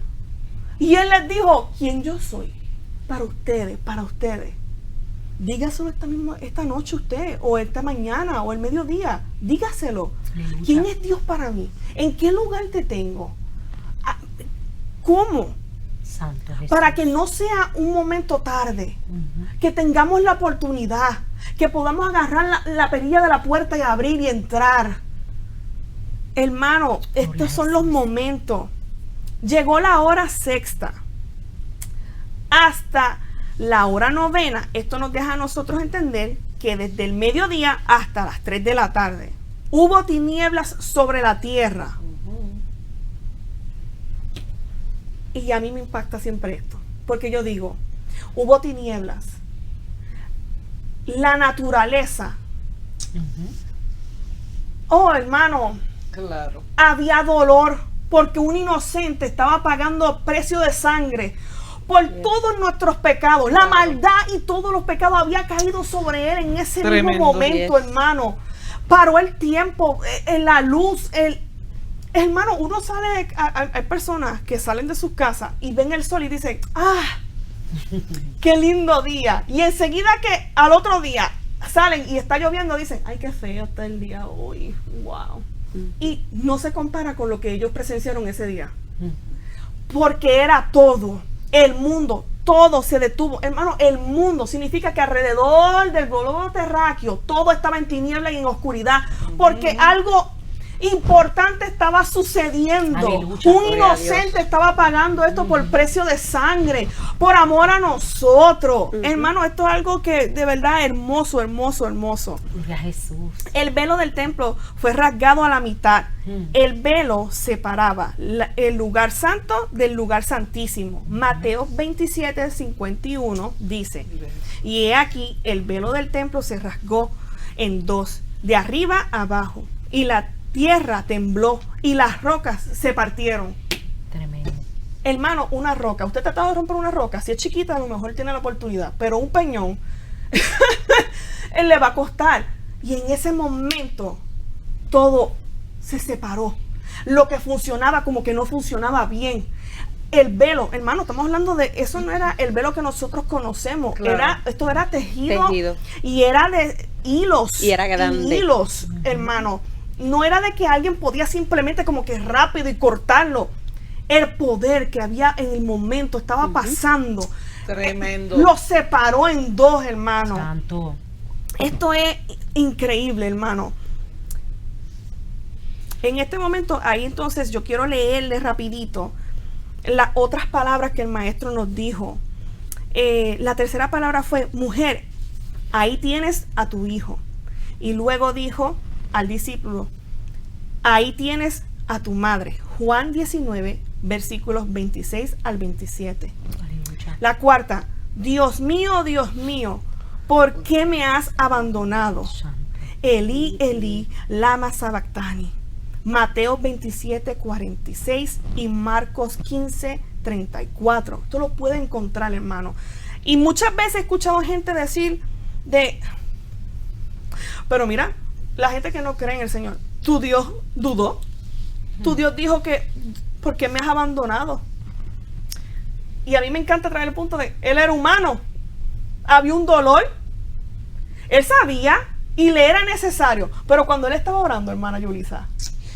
Y Él les dijo, ¿quién yo soy? Para ustedes, para ustedes. Dígaselo esta noche usted, o esta mañana, o el mediodía. Dígaselo. Aleluya. ¿Quién es Dios para mí? ¿En qué lugar te tengo? ¿Cómo? Santo Jesús. Para que no sea un momento tarde. Ujú. Que tengamos la oportunidad. Que podamos agarrar la perilla de la puerta y abrir y entrar. Hermano, estos son los momentos. Llegó la hora sexta. Hasta la hora novena. Esto nos deja a nosotros entender que desde el mediodía hasta las 3 de la tarde hubo tinieblas sobre la tierra. Y a mí me impacta siempre esto. Porque yo digo, hubo tinieblas. La naturaleza. Oh, hermano, Claro. había dolor porque un inocente estaba pagando precio de sangre por todos nuestros pecados. La maldad y todos los pecados había caído sobre él en ese Tremendo. mismo momento, Yes. hermano. Paró el tiempo, en la luz. Hermano, uno sale, hay personas que salen de sus casas y ven el sol y dicen, ¡ah! ¡Qué lindo día! Y enseguida que al otro día salen y está lloviendo, dicen, ¡ay, qué feo está el día hoy! ¡Wow! Y no se compara con lo que ellos presenciaron ese día. Porque era todo, el mundo, todo se detuvo. Hermano, el mundo significa que alrededor del globo terráqueo todo estaba en tiniebla y en oscuridad. Porque algo importante estaba sucediendo. Aleluya. Un Gloria a Dios. inocente estaba pagando esto por precio de sangre, por amor a nosotros. Hermano, esto es algo que de verdad hermoso, hermoso, hermoso. Gloria a Jesús. El velo del templo fue rasgado a la mitad. El velo separaba el lugar santo del lugar santísimo. Mateo 27, 51 dice, y he aquí el velo del templo se rasgó en dos, de arriba a abajo, y la tierra tembló y las rocas se partieron. Tremendo. Hermano, una roca, usted ha tratado de romper una roca, si es chiquita a lo mejor tiene la oportunidad, pero un peñón él le va a costar. Y en ese momento todo se separó. Lo que funcionaba como que no funcionaba bien. El velo, hermano, estamos hablando de, eso no era el velo que nosotros conocemos, Claro. esto era tejido, Tejido. y era de hilos. Y era grande. Hilos, hermano. No era de que alguien podía simplemente como que rápido y cortarlo. El poder que había en el momento estaba pasando. Tremendo. Lo separó en dos, hermano. Santo. Esto es increíble, hermano. En este momento, ahí entonces yo quiero leerle rapidito las otras palabras que el maestro nos dijo. La tercera palabra fue, mujer, ahí tienes a tu hijo. Y luego dijo al discípulo, ahí tienes a tu madre. Juan 19, versículos 26 al 27. Aleluya. La cuarta, Dios mío, ¿por qué me has abandonado? Elí, Elí, lama sabactani. Mateo 27, 46 y Marcos 15, 34. Esto lo puede encontrar, hermano. Y muchas veces he escuchado gente decir pero mira, la gente que no cree en el Señor, tu Dios dudó. Tu Dios dijo que, ¿por qué me has abandonado? Y a mí me encanta traer el punto de, él era humano. Había un dolor. Él sabía y le era necesario. Pero cuando él estaba orando, hermana Yulisa,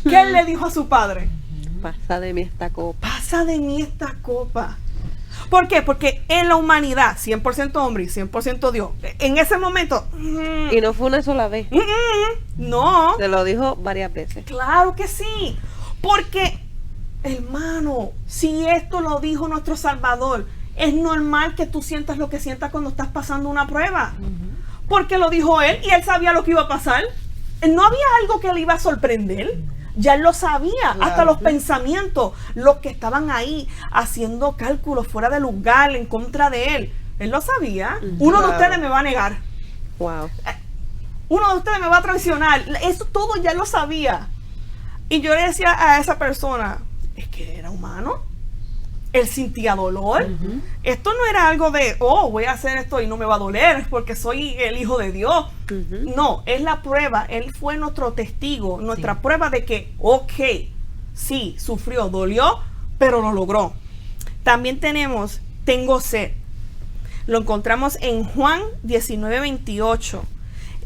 ¿qué él le dijo a su padre? Pasa de mí esta copa. Pasa de mí esta copa. ¿Por qué? Porque en la humanidad, 100% hombre y 100% Dios, en ese momento... Y no fue una sola vez. No. Se lo dijo varias veces. Claro que sí. Porque, hermano, si esto lo dijo nuestro Salvador, es normal que tú sientas lo que sientas cuando estás pasando una prueba. Porque lo dijo él y él sabía lo que iba a pasar. No había algo que le iba a sorprender. Ya él lo sabía, claro. Hasta los pensamientos, los que estaban ahí haciendo cálculos fuera de lugar en contra de él. Él lo sabía. Uno de ustedes me va a negar. Wow. Uno de ustedes me va a traicionar. Eso todo ya lo sabía. Y yo le decía a esa persona, es que era humano. Él sentía dolor. Esto no era algo de, voy a hacer esto y no me va a doler porque soy el hijo de Dios. No, es la prueba. Él fue nuestro testigo, nuestra prueba de que, sí, sufrió, dolió, pero lo logró. También tengo sed. Lo encontramos en Juan 19:28.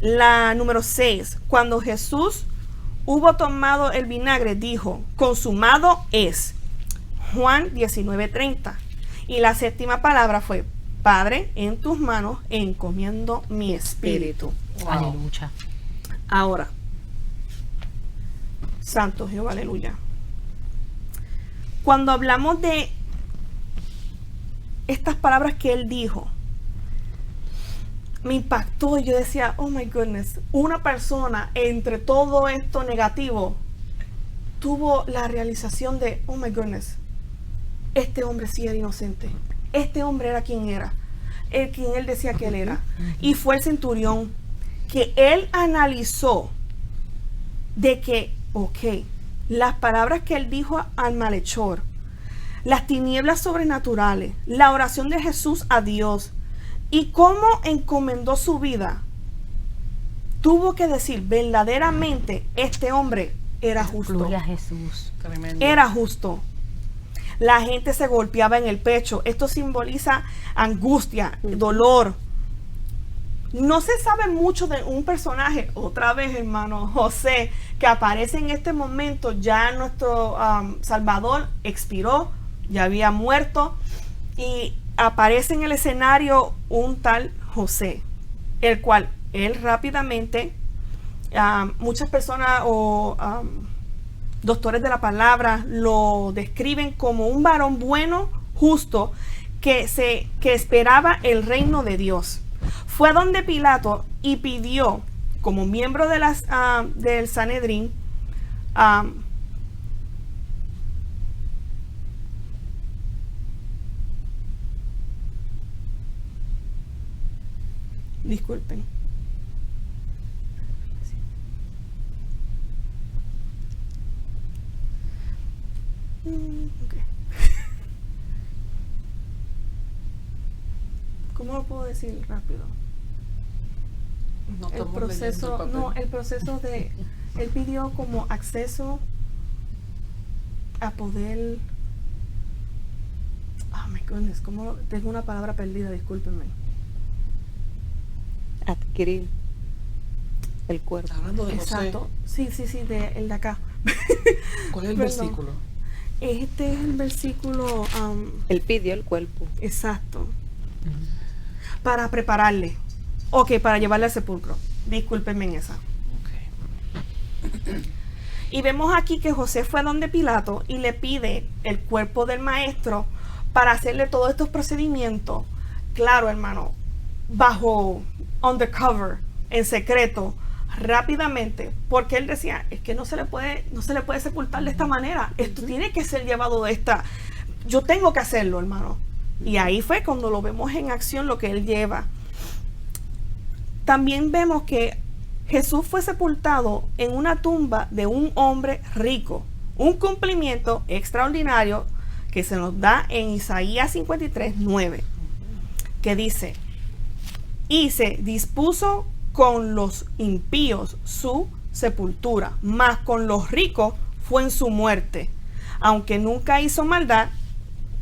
La número 6. Cuando Jesús hubo tomado el vinagre, dijo, consumado es. Juan 19:30. Y la séptima palabra fue, Padre, en tus manos encomiendo mi espíritu. Wow. Aleluya. Ahora, Santo Jehová, aleluya. Cuando hablamos de estas palabras que él dijo, me impactó y yo decía, oh my goodness, una persona entre todo esto negativo tuvo la realización de, oh my goodness, este hombre sí era inocente. Este hombre era quien era. Quien él decía que él era. Y fue el centurión que él analizó de que, las palabras que él dijo al malhechor, las tinieblas sobrenaturales, la oración de Jesús a Dios y cómo encomendó su vida, tuvo que decir, verdaderamente este hombre era justo. Gloria a Jesús. Tremendo. Era justo. La gente se golpeaba en el pecho. Esto simboliza angustia, dolor. No se sabe mucho de un personaje, otra vez, hermano José, que aparece en este momento. Ya nuestro Salvador expiró, ya había muerto, y aparece en el escenario un tal José, el cual él rápidamente, muchas personas doctores de la palabra lo describen como un varón bueno, justo, que esperaba el reino de Dios. Fue donde Pilato y pidió, como miembro de del Sanedrín, disculpen. ¿Cómo lo puedo decir rápido? El proceso de él pidió como acceso a poder, oh my goodness, como tengo una palabra perdida, discúlpenme. Adquirir el cuerpo. Hablando de Exacto. Sí, el de acá. ¿Cuál es el Perdón. versículo? Este es el versículo. Él pidió el cuerpo. Exacto. Para prepararle. Para llevarle al sepulcro. Discúlpenme en esa. Y vemos aquí que José fue donde Pilato y le pide el cuerpo del maestro para hacerle todos estos procedimientos. Claro, hermano, bajo undercover, en secreto, rápidamente, porque él decía, es que no se le puede sepultar de esta manera. Esto tiene que ser llevado de esta. Yo tengo que hacerlo, hermano. Y ahí fue cuando lo vemos en acción lo que él lleva. también vemos que Jesús fue sepultado en una tumba de un hombre rico. Un cumplimiento extraordinario que se nos da en Isaías 53:9, que dice: y se dispuso con los impíos su sepultura, mas con los ricos fue en su muerte, aunque nunca hizo maldad,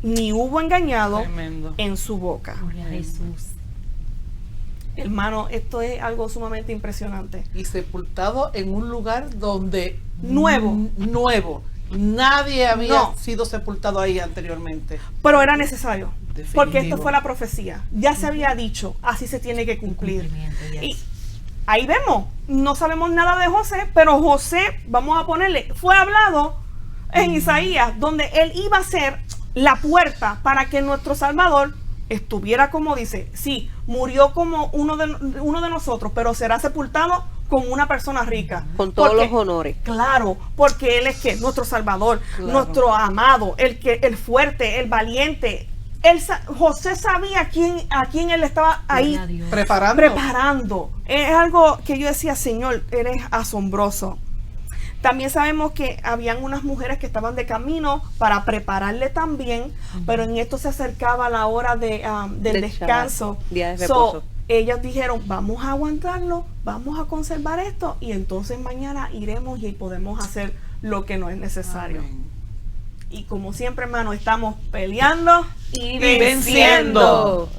ni hubo engañado Tremendo. en su boca. Gloria a Jesús. Hermano, esto es algo sumamente impresionante. Y sepultado en un lugar donde Nuevo. Nadie había No. sido sepultado ahí anteriormente. Pero era necesario, Definitivo. porque esto fue la profecía. Ya se había dicho, así se tiene que cumplir. Y ahí vemos, no sabemos nada de José, pero José, vamos a ponerle, fue hablado en Isaías, donde él iba a ser la puerta para que nuestro Salvador estuviera, como dice, sí, murió como uno de nosotros, pero será sepultado como una persona rica. Con todos Porque- los honores. Claro, porque Él es que nuestro Salvador, Claro. nuestro amado, el fuerte, el valiente. José sabía a quién Él estaba ahí Gloria a Dios. Preparando. Es algo que yo decía, Señor, eres asombroso. También sabemos que habían unas mujeres que estaban de camino para prepararle también, pero en esto se acercaba la hora del Del descanso. Shabbat, día de reposo. Ellos dijeron, vamos a aguantarlo, vamos a conservar esto y entonces mañana iremos y podemos hacer lo que no es necesario. Amén. Y como siempre, hermano, estamos peleando y venciendo.